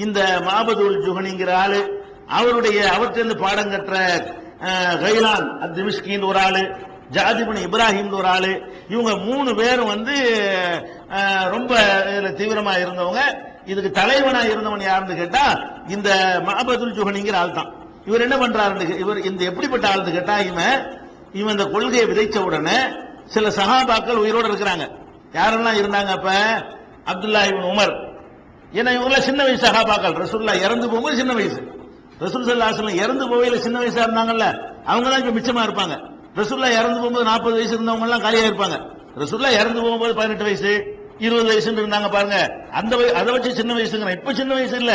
இந்த மஅபதுல் ஜுஹனிங்கிற ஆளு. அவற்றிலிருந்து பாடம் கற்ற கைலான் அத்-திமிஷ்கின்னு ஒரு ஆளு, ஜாத் இப்னு இப்ராஹிம் ஒரு ஆளு. இவங்க 3 பேரும் ரொம்ப தீவிரமா இருந்தவங்க. இதுக்கு தலைவனா இருந்தவன் யாருன்னு கேட்டா இந்த மஅபதுல் ஜுஹனிங்கிற ஆள் தான். இவர் என்ன பண்றாரு, இவர் இந்த எப்படிப்பட்ட ஆள்னு கேட்டா, இவன் இந்த கொள்கையை விதைச்ச உடனே சில சஹாபாக்கள் உயிரோடு இருக்கிறாங்க. யாரெல்லாம் இருந்தாங்க அப்ப, அப்துல்லா இப்னு உமர். ஏன்னா இவங்க சின்ன வயசு சஹாபாக்கள், ரசூலுல்லாஹ் இறந்து போகும்போது சின்ன வயசு, ரசூல் ஸல்லல்லாஹு அலைஹி வஸல்லம் இறந்து போகையில சின்ன வயசா இருந்தாங்கல்ல, அவங்க தான் இப்ப மிச்சமா இருப்பாங்க. ரசூலுல்லாஹ் இறந்து போகும்போது 40 வயசு இருந்தவங்க எல்லாம் காலியா இருப்பாங்க. ரசூலுல்லாஹ் இறந்து போகும்போது 18 வயசு 20 வயசுன்னு இருந்தாங்க பாருங்க, அதை வச்சு சின்ன வயசுங்க. இப்ப சின்ன வயசு இல்ல,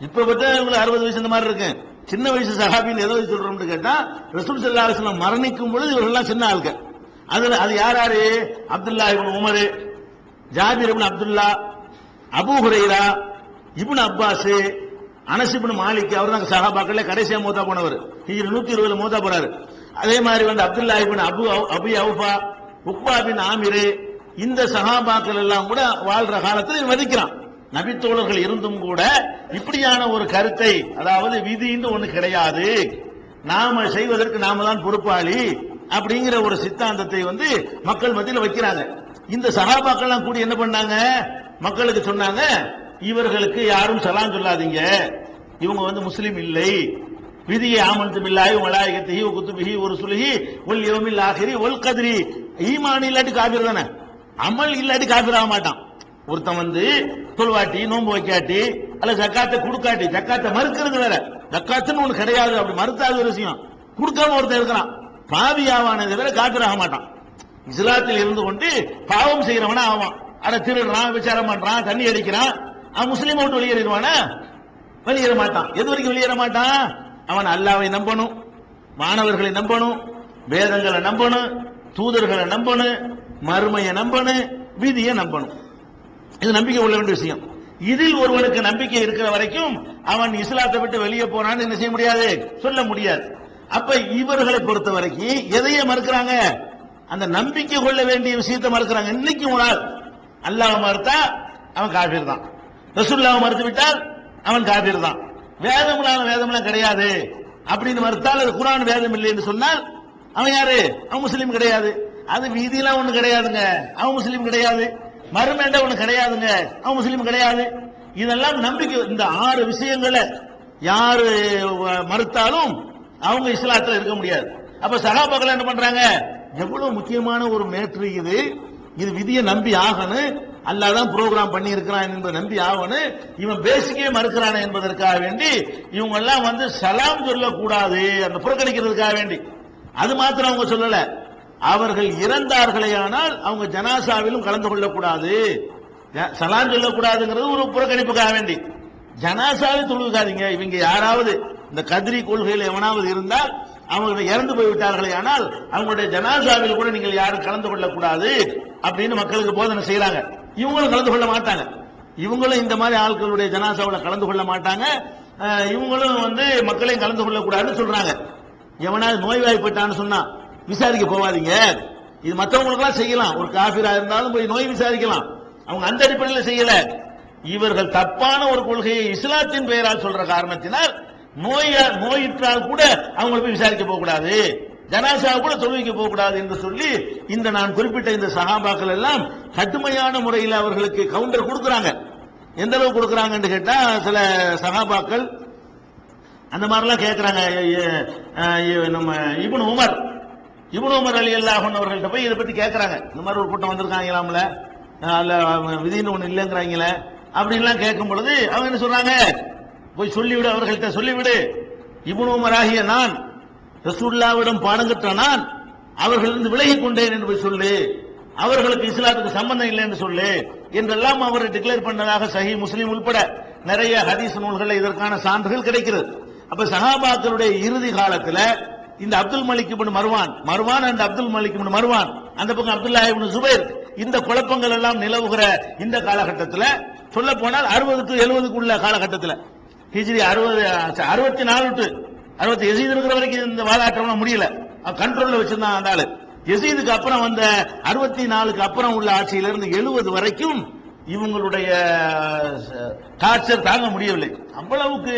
இப்ப பார்த்தா இவங்களுக்கு 60 வயசு இந்த மாதிரி இருக்கு. சின்ன வயசு சஹாபின்னு எதை சொல்றோம்னு கேட்டா, ரசூல் ஸல்லல்லாஹு அலைஹி வஸல்லம் மரணிக்கும் பொழுது இவர்கள்லாம் சின்ன ஆளுங்க. அது யாரு, அப்துல்லா இப்னு உமர், ஜாபிர் இப்னு அப்துல்லா, அபூ ஹுரைரா, இப்னு அப்பாஸ், அனஸ் இப்னு மாலிக். அவர் தான் சஹாபாக்கள்ல கடைசியா மூத்தா போனவர், ஹிஜ்ரி 120 மூத்தா போறாரு. அதே மாதிரி அப்துல்லா இப்னு அபி அவுஃபா, உக்பா பின் ஆமிர், இந்த சஹாபாக்கள் எல்லாம் கூட வாழ்ற காலத்தில் மதிக்கிறான். நபித்தோழர்கள் இருந்தும் கூட இப்படியான ஒரு கருத்தை, அதாவது விதின்னு ஒண்ணு கிடையாது, நாம செய்வதற்கு நாம தான் பொறுப்பாளி அப்படிங்கிற ஒரு சித்தாந்தத்தை மக்கள் மத்தியில் வைக்கிறாங்க. இந்த சஹாபாக்கள் கூடி என்ன பண்ணாங்க, மக்களுக்கு சொன்னாங்க, இவர்களுக்கு யாரும் சலாம் சொல்லாதீங்க, இவங்க வந்து முஸ்லீம் இல்லை. விதியை ஆமன்து பில்லாஹி வ மலாயிகத்திஹி வ குதுபிஹி வ ருசுலிஹி வல் யௌமில் ஆகிரி வல் கத்ரி. ஈமான் இல்லாட்டி காபிர் தானே, அமல் இல்லாட்டி காபிர் ஆக மாட்டான். ஒருத்தன் வந்து தொழுவாட்டி நோன்பு வைக்காட்டி அல்ல ஜக்காத்தை கொடுக்காட்டி, ஜக்காத்தை மறுக்கிறது வேற, ஜக்காத்துன்னு ஒண்ணு கிடையாது அப்படி மறுத்தாது ஒரு விஷயம். கொடுக்காம ஒருத்தன் இருக்கிறான், பாவியாவானதை வேற காபிர் ஆக மாட்டான். இஸ்லாத்தில் இருந்து கொண்டு பாவம் செய்யறவனா ஆவான். அட திருடுறான், விசாரம் பண்றான், தண்ணி அடிக்கிறான், அவன் முஸ்லீம் விட்டு வெளியேறிடுவானா? வெளியேற மாட்டான். எது வரைக்கும் வெளியேற மாட்டான்? அவன் அல்லாவை நம்பணும், மாணவர்களை நம்பணும், வேதங்களை நம்பணும், தூதர்களை நம்பணும், மறுமையை நம்பணும், விதியை நம்பணும். இது நம்பிக்கை உள்ள வேண்டிய விஷயம். இதில் ஒருவனுக்கு நம்பிக்கை இருக்கிற வரைக்கும் அவன் இஸ்லாத்தை விட்டு வெளியே போனான்னு என்ன செய்ய முடியாது, சொல்ல முடியாது. அப்ப இவர்களை பொறுத்த வரைக்கும் எதையே மறுக்கிறாங்க, அந்த நம்பிக்கை கொள்ள வேண்டிய விஷயத்தை மறுக்கிறாங்க. இன்னைக்கு ஒரு ஆள் அல்லாஹ் மறுத்தா அவன் காபீர் தான், ரசூலுல்லாஹ் மறுத்து விட்டால் அவன் காபீர் தான். வேதம்லாம் கிடையாது அப்படின்னு மறுத்தால், அது குர்ஆன் வேதம் இல்லை என்று சொன்னால் அவன் யாரு? அவன் முஸ்லீம் கிடையாது. அது வீதியெல்லாம் ஒண்ணு கிடையாதுங்க, அவன் முஸ்லீம் கிடையாது. மறுமேண்ட ஒண்ணு கிடையாதுங்க, அவன் முஸ்லீம் கிடையாது. இதெல்லாம் நம்பிக்கை. இந்த 6 விஷயங்களை யாரு மறுத்தாலும் அவங்க இஸ்லாத்துல இருக்க முடியாது. அப்ப சஹாபாக்கள் என்ன பண்றாங்க, எவ்வளவு முக்கியமான ஒரு மேட்ரு இது, இது விதியை நம்பி ஆகணும், அல்லாஹ் தான் ப்ரோக்ராம் பண்ணி இருக்கிறான் என்பதை நம்பி ஆகணும், இவன் பேசிக்கே மறுக்கிறானே என்பதற்காக வேண்டி இவங்க எல்லாம் வந்து சலாம் சொல்லக்கூடாது, அந்த புறக்கணிக்கிறதுக்காக வேண்டி. அது மாத்திரம் அவங்க சொல்லல, அவர்கள் இறந்தார்களே ஆனால் அவங்க ஜனாசாவிலும் கலந்து கொள்ளக்கூடாது, சலாம் சொல்லக்கூடாதுங்கிறது ஒரு புறக்கணிப்புக்காக வேண்டி. ஜனாசாவை தொழுகாதீங்க, இவங்க யாராவது இந்த கத்ரி கொள்கையில் எவனாவது இருந்தால் அவங்க இறந்து போய்விட்டார்களே ஆனால் அவங்களுடைய ஜனாசாவில் கூட நீங்கள் யாரும் கலந்து கொள்ளக்கூடாது அப்படின்னு மக்களுக்கு போதனை செய்யறாங்க. இவங்களும் கலந்து கொள்ள மாட்டாங்க, இவங்களும் இந்த மாதிரி ஆட்களுடைய ஜனாசாவில் கலந்து கொள்ள மாட்டாங்க. இவங்களும் வந்து மக்களையும் கலந்து கொள்ளக்கூடாதுன்னு சொல்றாங்க. எவனாவது நோய்வாய்ப்பட்டான்னு சொன்னா விசாரிக்க போவாதீங்க, இது மற்றவங்களுக்கு எல்லாம் செய்யலாம், ஒரு காபிரா இருந்தாலும் போய் நோய் விசாரிக்கலாம், அவங்க அந்த அடிப்படையில் செய்யல. இவர்கள் தப்பான ஒரு கொள்கையை இஸ்லாத்தின் பெயரால் சொல்ற காரணத்தினால் நோயிற்றால் கூட அவங்களை போய் விசாரிக்க போக கூடாது, ஜனாசா கூட தொழுவிக்க போக கூடாது என்று சொல்லி இந்த நான் குறிப்பிட்ட இந்த சஹாபாக்கள் எல்லாம் கடுமையான முறையில் அவர்களுக்கு கவுண்டர் கொடுக்கறாங்க. எந்த அளவு கொடுக்கறாங்கன்னு கேட்டா, சில சஹாபாக்கள் அந்த மாதிரிலாம் கேட்கிறாங்க. நம்ம இப்னு உமர் ரலியல்லாஹு அன்ஹு அவர்கள்ட்ட போய் இதை பத்தி கேட்கறாங்க. இந்த மாதிரி ஒரு கூட்டம் வந்திருக்காங்களாம்ல, அல்ல விதின்னு ஒண்ணு இல்லைங்கிறாங்களே அப்படின்லாம் கேட்கும் பொழுது அவங்க என்ன சொல்றாங்க, போய் சொல்லிவிடு, அவர்கள்ட்ட சொல்லிவிடு, இப்னு உமர் ஆகிய நான் ரசூலுல்லாஹ்விடம் பாடம் கற்ற நான் அவர்களிருந்து விலகி கொண்டேன் என்று போய் சொல்லு, அவர்களுக்கு இஸ்லாத்துக்கு சம்பந்தம் இல்லை என்று சொல்லு என்றெல்லாம் அவர் டிக்ளேர் பண்ணதாக சஹீஹ் முஸ்லிம் உட்பட நிறைய ஹதீஸ் நூல்களில் இதற்கான சான்றுகள் கிடைக்கிறது. அப்ப சஹாபாக்களுடைய இறுதி காலத்தில் இந்த அப்துல் மலிக் இப்னு மர்வான் அண்ட் அப்துல் மலிக் இப்னு மர்வான், அந்த பக்கம் அப்துல்லாஹ் இப்னு ஜுபைர், இந்த குழப்பங்கள் எல்லாம் நிலவுகிற இந்த காலகட்டத்தில், சொல்ல போனால் 60 to 70 உள்ள காலகட்டத்தில், ஹிஜ்ரி 64 to 60 யசீத் இருக்கிற வரைக்கும் இந்த வாதாட்டம் முடியல, கண்ட்ரோல்ல வச்சிருந்தான் அந்த ஆளு. யசீதுக்கு அப்புறம் வந்த 64க்கு அப்புறம் உள்ள ஆட்சியிலிருந்து 70 வரைக்கும் இவங்களுடைய டார்ச்சர் தாங்க முடியவில்லை. அவ்வளவுக்கு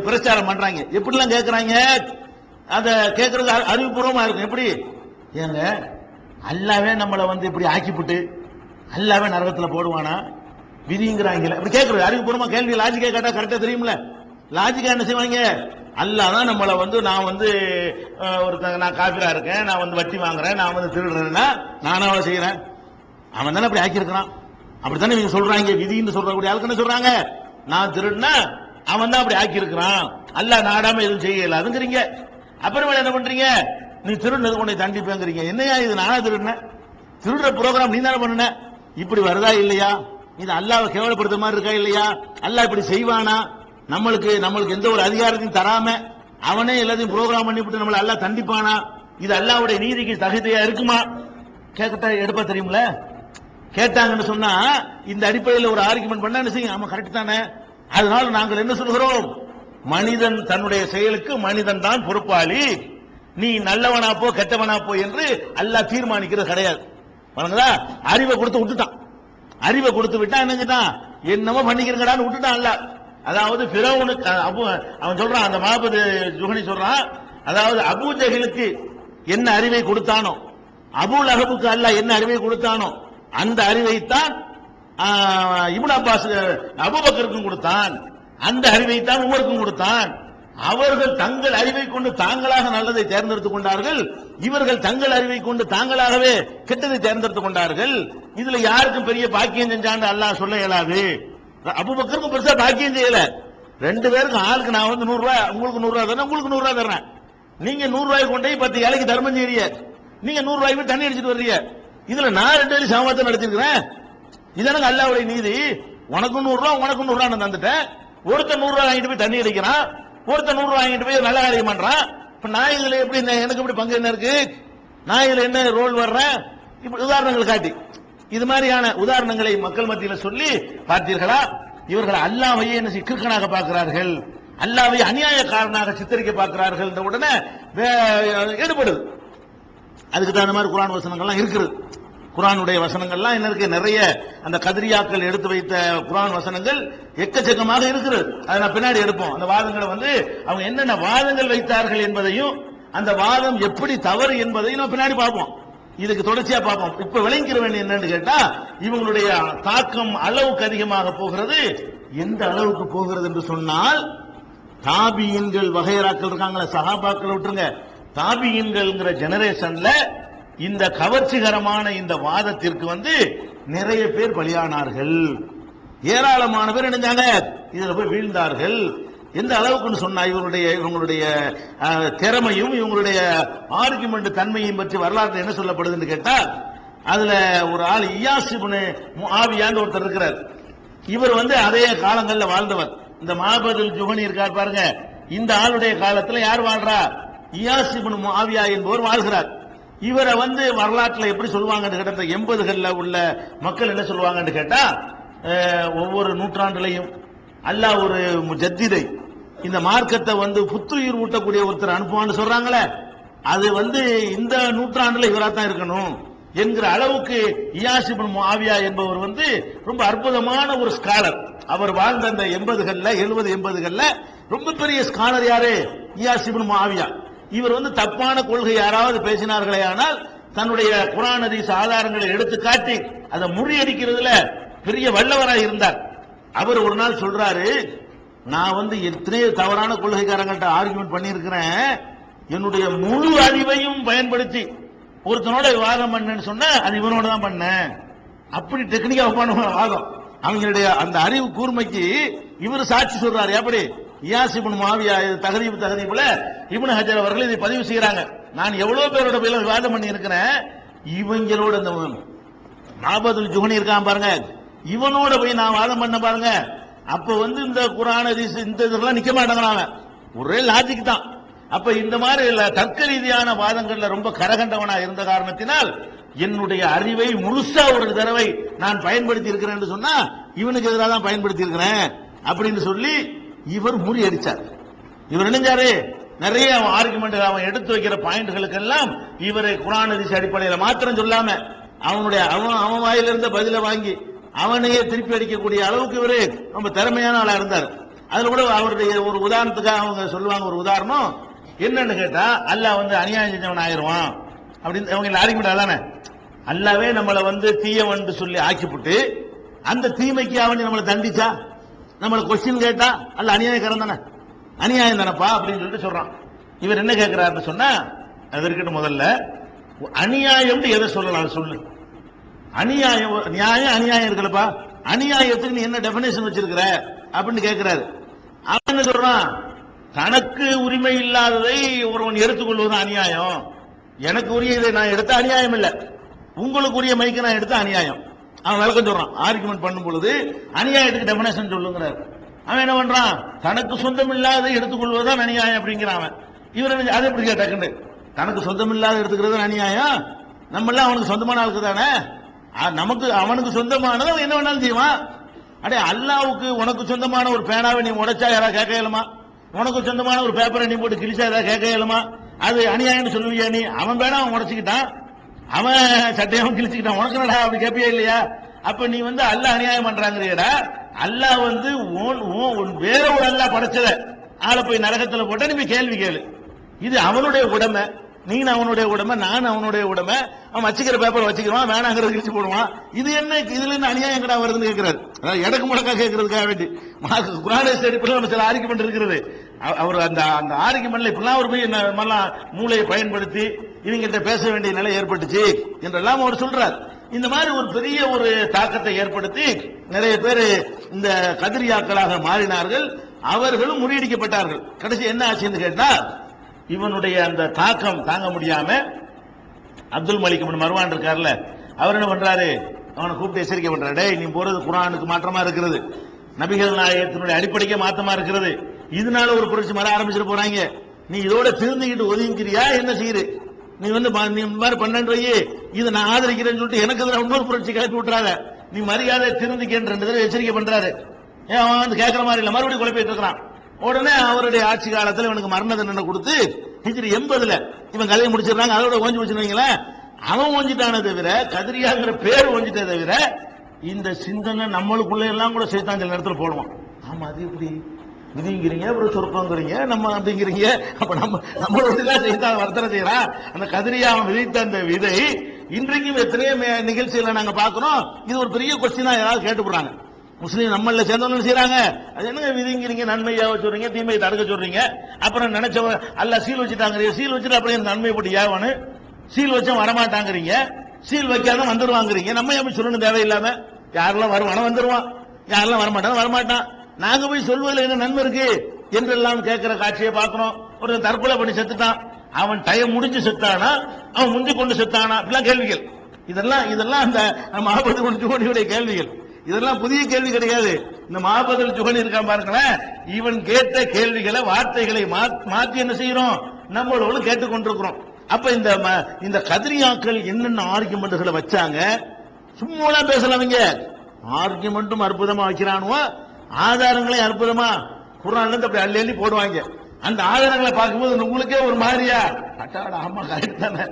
பிரச்சாரம் பண்றாங்க. எப்படிலாம் கேட்கறாங்க, அத கேட்கறது அறிவுபூர்வமா இருக்கும். எப்படி ஏங்க அல்லாவே நம்மளை வந்து இப்படி ஆக்கிவிட்டு அல்லாவே நரகத்துல போடுவானா விதிங்கிறாங்க, இப்படி கேட்கறது அறிவுபூர்வமா கேள்வி. லாஜிக்கா கேட்டா கரெக்டா தெரியும்ல, லாஜிக்கா என்ன செய்வாங்க, அல்லாஹ் தான் நம்மளை வந்து நான் வந்து ஒருத்தங்க நான் காபிரா இருக்கேன், நான் வந்து வட்டி வாங்குறேன், நான் வந்து திருடுறேன்னா நானாவ செய்யறேன், அவன் தானே அப்படி ஆக்கியிருக்கிறான், அப்படித்தானே நீங்க சொல்றாங்க. விதின்னு சொல்றக்கூடிய ஆளுக்கு என்ன சொல்றாங்க, நான் திருடுனா அவன் தான் அப்படி ஆக்கியிருக்கிறான், அல்லாஹ் நாடாம எதுவும் செய்ய இயலாதுங்கிறீங்க. அப்புறமேல என்ன பண்றீங்க, நீ திருடுனது கொண்டு தண்டிப்பேங்கிறீங்க. என்னையா இது, நானா திருடுன, திருடுற ப்ரோக்ராம் நீ தானே பண்ணுன, இப்படி வருதா இல்லையா, இது அல்லாஹ்வை கேவலப்படுத்த மாதிரி இருக்கா இல்லையா, அல்லாஹ் இப்படி செய்வானா, நம்மளுக்கு எந்த ஒரு அதிகாரத்தையும் தராம அவனே எல்லாத்தையும் ப்ரோக்ராம் பண்ணிவிட்டு நம்மள அல்லாஹ் தண்டிப்பானா, இது அல்லாஹ்வுடைய நீதிக்கு தகுதியா இருக்குமா, கேட்கட்டா எடுப்பா தெரியுமில. கேட்டாங்கன்னு சொன்னா இந்த அடிப்படையில் ஒரு ஆர்குமெண்ட் பண்ணா என்ன செய்யும், ஆமா கரெக்ட் தானே. அதனால நாங்கள் என்ன சொல்கிறோம், மனிதன் தன்னுடைய செயலுக்கு மனிதன் தான் பொறுப்பாளி, நீ நல்லவனா போ கெட்டவனா போ என்று அல்லாஹ் தீர்மானிக்கிறது கிடையாது. அறிவை கொடுத்து விட்டுட்டான், அறிவை கொடுத்து விட்டா என்னஞ்சிட்டான், என்னமோ பண்ணிக்கிறங்கடான்னு விட்டுட்டான் அல்லாஹ். அதாவது ஃபிரௌனுக்கு அவன் சொல்றான், அந்த மஹபூத் ஜுஹனி சொல்றான், அதாவது அபூ ஜஹலுக்கு என்ன அறிவை கொடுத்தானோ, அபூ லஹபுக்கு அல்லாஹ் என்ன அறிவை கொடுத்தானோ அந்த அறிவைத்தான் இப்னு அப்பாஸ் அபூபக்கருக்கும் கொடுத்தான். அந்த அறிவைத்தான் உமருக்கும் கொடுத்தான். அவர்கள் தங்கள் அறிவை கொண்டு தாங்களாக நல்லதை தேர்ந்தெடுத்துக் கொண்டார்கள், இவர்கள் தங்கள் அறிவை கொண்டு தாங்களாகவே கெட்டதை தேர்ந்தெடுத்துக் கொண்டார்கள். இதுல யாருக்கும் பெரிய பாக்கியம் செஞ்சான்னு அல்லாஹ் சொல்ல இயலாது. அபூபக்கருக்கும் பெருசா பாக்கியம் செய்யல. ரெண்டு பேருக்கும் ஆளுக்கு நான் வந்து 100 ரூபாய், உங்களுக்கு 100 ரூபாய் தரேன், உங்களுக்கு 100 ரூபாய் தர்றேன். நீங்க 100 ரூபாய் கொண்டு 10 ஏழைக்கு தர்மம் செய்றீங்க, நீங்க 100 ரூபாய்க்கு தண்ணி அடிச்சிட்டு வர்றீங்க. இதுல நான் 2 பேரும் சமத்தை நடத்திருக்கிறேன். இதனால அல்லாஹ்வுடைய நீதி. உனக்கும் 100 ரூபாய், உனக்கும் 100 ரூபாய் நான் தந்துட்டேன். ஒருத்தர் 100 ரூபாய் வாங்கிட்டு போய் தண்ணி அடிக்கிறான், ஒருத்தர் 100 ரூபாய் வாங்கிட்டு போய் நல்ல காரியம் பண்றான். இப்ப நான் இதுல எப்படி, எனக்கு எப்படி பங்கு என்ன இருக்கு, நான் இதுல என்ன ரோல் வர்றேன்? இப்படி உதாரணங்கள் காட்டி இது மாதிரியான உதாரணங்களை மக்கள் மத்தியில் சொல்லி பார்த்தீர்களா? இவர்கள் அல்லாஹ்வையே என்ன கிறுக்கனாக பார்க்கிறார்கள், அல்லாஹ்வை அநியாயக்காரனாக சித்தரிக்க பார்க்கிறார்கள். என்ற உடனே ஈடுபடுது. அதுக்கு தகுந்த மாதிரி குர்ஆன் வசனங்கள்லாம் இருக்குது. குர்ஆனுடைய வசனங்கள்லாம் என்ன இருக்கு, நிறைய அந்த கதிரியாக்கள் எடுத்து வைத்த குர்ஆன் வசனங்கள் எக்கச்சக்கமாக இருக்கிறது. அதை நான் பின்னாடி எடுப்போம். அந்த வாதங்களை வந்து அவங்க என்னென்ன வாதங்கள் வைத்தார்கள் என்பதையும் அந்த வாதம் எப்படி தவறு என்பதையும் நான் பின்னாடி பார்ப்போம். இதுக்கு தொடர்ச்சியா பார்ப்போம். இப்ப விளங்கிற வேண்டிய என்னன்னு கேட்டா, இவங்களுடைய தாக்கம் அளவுக்கு அதிகமாக போகிறது. எந்த அளவுக்கு போகிறது என்று சொன்னால், தாபியின்கள் வகைராக்கள் இருக்காங்களா, சஹாபாக்கள் விட்டுருங்க, தாபியின்கள்ங்கிற ஜெனரேஷன்ல இந்த கவர்ச்சிகரமான இந்த வாதத்திற்கு வந்து நிறைய பேர் பலியானார்கள். ஏராளமான பேர் நினைஞ்சாங்க, இதுல போய் வீழ்ந்தார்கள். எந்த அளவுக்கு சொன்னா, இவங்களுடைய திறமையும் இவங்களுடைய ஆர்குமெண்ட் தன்மையும் பற்றி வரலாற்று என்ன சொல்லப்படுதுன்னு கேட்டா, அதுல ஒரு ஆள் இயாஸ் இப்னு முஆவியான்னு ஒருத்தர் இருக்கிறார். இவர் வந்து அதே காலங்கள்ல வாழ்ந்தவர். இந்த மாபதுல் ஜுஹனி இருக்கார் பாருங்க, இந்த ஆளுடைய காலத்துல யார் வாழ்றா, இயாஸ் இப்னு முஆவியா என்பவர் வாழ்கிறார். இவரை வந்து வரலாற்றுல எப்படி சொல்லுவாங்கன்னு கேட்ட, 80களில் உள்ள மக்கள் என்ன சொல்லுவாங்கன்னு கேட்டா, ஒவ்வொரு நூற்றாண்டுலையும் அல்லாஹ் ஒரு முஜத்திதை, இந்த மார்க்கத்தை வந்து புத்துயிர் ஊட்டக்கூடிய ஒருத்தர் அனுப்புவான்னு சொல்றாங்களே, அது வந்து இந்த நூற்றாண்டுல இவராத்தான் இருக்கணும் என்கிற அளவுக்கு இயாஸ் இப்னு முஆவியா என்பவர் வந்து ரொம்ப அற்புதமான ஒரு ஸ்காலர். அவர் வாழ்ந்த அந்த 80களில் 70-80களில் ரொம்ப பெரிய ஸ்காலர். யாரு, இயாஸ் இப்னு முஆவியா. இவர் வந்து தப்பான கொள்கை யாராவது பேசினார்களே ஆனால் தன்னுடைய குர்ஆன் ஹதீஸ் ஆதாரங்களை எடுத்து காட்டி அதை முறியடிக்கிறதுல பெரிய வல்லவராக இருந்தார். அவர் ஒரு நாள் சொல்றாரு, நான் வந்து எத்தனையோ தவறான கொள்கைக்காரங்கள்ட்ட ஆர்குமெண்ட் பண்ணியிருக்கிறேன், என்னுடைய முழு அறிவையும் பயன்படுத்தி ஒருத்தனோட வாதம் பண்ணேன்னு சொன்னா அது இவனோட தான் பண்ணேன். அப்படி டெக்னிக்கா பண்ணுவாங்க வாதம். அவங்களுடைய அந்த அறிவு கூர்மைக்கு இவர் சாட்சி சொல்றாரு. எப்படி, இயாஸ் இப்னு முஆவியா தகதீபுல இப்னு ஹஜர் அவர்கள் இதை பதிவு செய்யறாங்க. நான் எவ்வளவு பேரோட போய் வாதம் பண்ணி இருக்கிறேன், இவங்களோட இந்த மாபதுல் ஜுஹனி இருக்கான் பாருங்க, இவனோட போய் நான் வாதம் பண்ண பாருங்க. அப்ப வந்து இந்த குர்ஆன் ஹதீஸ் இந்த இதெல்லாம் நிக்க மாட்டாங்க, ஒரே லாஜிக் தான். அப்ப இந்த மாதிரி தர்க்க ரீதியான வாதங்கள்ல ரொம்ப கரகண்டவனா இருந்த காரணத்தினால் என்னுடைய அறிவை முழுசா ஒரு தடவை நான் பயன்படுத்தி இருக்கிறேன் என்று சொன்னா இவனுக்கு எதிராக தான் பயன்படுத்தி இருக்கிறேன் அப்படின்னு சொல்லி இவர் முறியடிச்சார். இவர் நினைஞ்சாரு, நிறைய ஆர்குமெண்ட் அவன் எடுத்து வைக்கிற பாயிண்ட்களுக்கு எல்லாம் இவரை குர்ஆன் ஹதீஸ் அடிப்படையில் மாத்திரம் சொல்லாம அவன் வாயிலிருந்த பதில வாங்கி அவனையே திருப்பி அடிக்கக்கூடிய அளவுக்கு இவரு ரொம்ப திறமையான ஆளா இருந்தார். அதுல கூட அவருடைய ஒரு உதாரணத்துக்காக அவங்க சொல்லுவாங்க. ஒரு உதாரணம் என்னன்னு கேட்டா, அல்லாஹ் வந்து அநியாயம் செஞ்சவன் ஆயிடுவான் அப்படின்னு அவங்க ஆர்குமெண்ட். அதானே, அல்லாவே நம்மளை வந்து தீயவன் சொல்லி ஆக்கிவிட்டு அந்த தீமைக்கு அவன் நம்மளை தண்டிச்சா, நம்மளை கொஸ்டின் கேட்டா அல்ல அநியாயக்காரன் தானே, அநியாயம் தானப்பா அப்படின்னு சொல்லிட்டு சொல்றான். இவர் என்ன கேட்கிறாருன்னு சொன்னா, அதற்கிட்ட முதல்ல அநியாயம் எதை சொல்லலாம் சொல்லு. அநியாயம் நியாயம் அநியாயம் இருக்குல்லப்பா, அநியாயத்துக்கு நீ என்ன டெபினேஷன் வச்சிருக்கிற அப்படின்னு கேட்கிறாரு. அவன் என்ன சொல்றான், தனக்கு உரிமை இல்லாததை ஒருவன் எடுத்துக்கொள்வது அநியாயம், எனக்கு உரிய இதை நான் எடுத்த அநியாயம் இல்ல, உங்களுக்கு உரிய மைக்கு நான் எடுத்த அநியாயம். அவன் விளக்கம் சொல்றான். ஆர்குமெண்ட் பண்ணும் பொழுது அநியாயத்துக்கு டெபினேஷன் சொல்லுங்கிறார். அவன் என்ன பண்றான், தனக்கு சொந்தம் இல்லாத எடுத்துக்கொள்வதுதான் அநியாயம் அப்படிங்கிறான் அவன். இவர் அதை எப்படி கேட்டாக்குண்டு, தனக்கு சொந்தம் இல்லாத எடுத்துக்கிறது அநியாயம், நம்ம எல்லாம் அவனுக்கு சொந்தமான ஆளுக்கு தானே, நமக்கு அவனுக்கு சொந்தமானது அவன் என்ன வேணாலும் செய்வான். அடே, அல்லாவுக்கு உனக்கு சொந்தமான ஒரு பேனாவை நீ உடைச்சா யாராவது கேட்க இயலுமா? உனக்கு சொந்தமான ஒரு பேப்பரை நீ போட்டு கிழிச்சா ஏதாவது கேட்க இயலுமா? அது அநியாயம்னு சொல்லுவியா நீ? அவன் பேனா அவன் உடைச்சுக்கிட்டான், அவன் சட்டையவன் கிழிச்சுக்கிட்டான், உனக்கு என்னடா அப்படி கேட்பியா இல்லையா? அப்ப நீ வந்து அல்லாஹ் அநியாயம் பண்றாங்கறியடா. அல்லாஹ் வந்து வேற ஒரு அல்லாஹ் படைச்சத ஆளை போய் நரகத்துல போட்டா நீ கேள்வி கேளு. இது அவனுடைய உடைமை, நீ அவனுடைய உடைமை, நான் அவனுடைய உடைமை, அவன் வச்சுக்கிற பேப்பர் வச்சுக்கிறான், வேணாங்கிறது கிழிச்சு போடுவான். இது என்ன, இதுல என்ன அநியாயம் எங்கடா வருதுன்னு கேட்கிறாரு. அதாவது எடக்கு முடக்கா கேட்கறதுக்காக வேண்டி குரானேஸ் அடிப்படையில் நம்ம சில ஆர்கியுமெண்ட் இருக்கிறது. அவர் அந்த அந்த ஆர்கியுமெண்ட்ல இப்பெல்லாம் அவர் போய் மூளையை பயன்படுத்தி இவங்கிட்ட பேச வேண்டிய நிலை ஏற்பட்டுச்சு என்றெல்லாம் அவர் சொல்றார். இந்த மாதிரி ஒரு பெரிய ஒரு தாக்கத்தை ஏற்படுத்தி நிறைய பேர் இந்த கதிரியாக்களாக மாறினார்கள். அவர்களும் முறியடிக்கப்பட்டார்கள். கடைசி என்ன ஆச்சுன்னு கேட்டா, இவனுடைய அந்த தாக்கம் தாங்க முடியாம அப்துல் மலிக் இப்னு மர்வான் இருக்கார்ல, அவர் என்ன பண்றாரு, அவனை கூப்பிட்டு எச்சரிக்கை பண்றாரு. டேய், நீ போறது குர்ஆனுக்கு மாற்றமா இருக்கிறது, நபிகள் நாயகத்தினுடைய அடிப்படைக்கே மாற்றமா இருக்கிறது, இதனால ஒரு புரட்சி மாற ஆரம்பிச்சிட்டு போறாங்க, நீ இதோட திருந்திக்கிட்டு ஒதுங்கிறியா என்ன செய்யுது, நீ வந்து நீ இந்த மாதிரி பன்னெண்டு இதை நான் ஆதரிக்கிறேன்னு சொல்லிட்டு எனக்கு எதிராக இன்னொரு புரட்சி கிளப்பி விட்டுறாத, நீ மரியாதை திருந்திக்கன்னு 2 தடவை எச்சரிக்கை பண்றாரு. ஏன் அவன் வந்து கேட்கற மாதிரி இல்ல, மறுபடியும் குழப்பிட்டு இருக்கிறான். உடனே அவருடைய ஆட்சி காலத்தில் இவனுக்கு மரண தண்டனை கொடுத்து ஹிஜ்ரி 80 இவன் கதையை முடிச்சிடறாங்க. அதோட ஓஞ்சி வச்சுருவீங்களேன். அவன் ஓஞ்சிட்டானே தவிர, கதிரியாங்கிற பேர் ஓஞ்சிட்டே தவிர, இந்த சிந்தனை நம்மளுக்குள்ள எல்லாம் கூட சைத்தான் சில நேரத்தில் போடுவான். ஆமா, அது எப்படி விதிங்கிறீங்க, அப்புறம் சொற்பங்கிறீங்க, நம்ம அப்படிங்கிறீங்க, அப்ப நம்மளோடதான் சைத்தான் வர்த்தனை செய்யறான். அந்த கதிரியா அவன் விதித்த அந்த விதை இன்றைக்கும் எத்தனையோ நிகழ்ச்சிகளை நாங்க பாக்குறோம். இது ஒரு பெரிய கொஸ்டினா யாராவது கேட்டுப்படுறாங்க. முஸ்லீம் நம்மள சேர்ந்தவங்க செய்யறாங்க, அது என்ன விதிங்கிறீங்க, நன்மையா சொல்றீங்க, தீமையை தடுக்க சொல்றீங்க, அப்புறம் நினைச்சவன் அல்ல சீல் வச்சுட்டாங்க, சீல் வச்சுட்டு அப்படியே நன்மை போட்டு ஏவனு சீல் வச்சா வரமாட்டாங்கிறீங்க, சீல் வைக்காத வந்துருவாங்கிறீங்க. நம்ம எப்படி சொல்லணும் தேவையில்லாம, யாரெல்லாம் வருவானா வந்துருவான், யாரெல்லாம் வரமாட்டான் வரமாட்டான், நாங்க போய் சொல்வதில் என்ன நன்மை இருக்கு என்றெல்லாம் கேட்கிற காட்சியை பார்க்கிறோம். ஒரு தற்கொலை பண்ணி செத்துட்டான், அவன் டைம் முடிஞ்சு செத்தானா, அவன் முந்தி கொண்டு செத்தானா, இப்படிலாம் கேள்விகள். இதெல்லாம் அந்த மஹபத்துல் ஜுஹனியுடைய கேள்விகள். இதெல்லாம் புதிய கேள்வி கிடையாது. இந்த மஹபத்துல் ஜுஹனி இருக்கான் பாருங்களேன், இவன் கேட்ட கேள்விகளை, வார்த்தைகளை மாற்றி என்ன செய்யறோம், நம்மளோட கேட்டுக்கொண்டிருக்கிறோம். அப்ப இந்த கதிரியாக்கள் என்னென்ன ஆர்குமெண்ட்களை வச்சாங்க, சும்மா பேசலாமீங்க, ஆர்குமெண்ட்டும் அற்புதமா வைக்கிறானுவோ, ஆதாரங்களையும் அற்புதமா குர்ஆன்ல இருந்து அப்படி அள்ளி போடுவாங்க. அந்த ஆதாரங்களை பார்க்கும்போது உங்களுக்கே ஒரு மாதிரியா, அட்டாடா ஆமா கரெக்ட் தானே,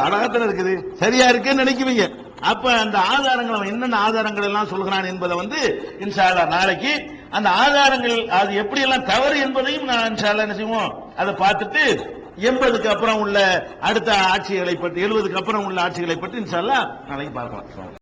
அழகாத்தானே இருக்குது, சரியா இருக்குன்னு நினைக்குவீங்க. அப்ப அந்த ஆதாரங்கள் அவன் என்னென்ன ஆதாரங்கள் எல்லாம் சொல்கிறான் என்பதை வந்து இன்ஷா அல்லாஹ் நாளைக்கு அந்த ஆதாரங்கள் அது எப்படி எல்லாம் தவறு என்பதையும் நான் இன்ஷா அல்லாஹ் என்ன செய்வோம், அதை பார்த்துட்டு 80க்கு அப்புறம் உள்ள அடுத்த ஆட்சிகளை பற்றி, 70க்கு அப்புறம் உள்ள ஆட்சிகளை பற்றி இன்ஷா அல்லாஹ் நாளைக்கு பார்க்கலாம்.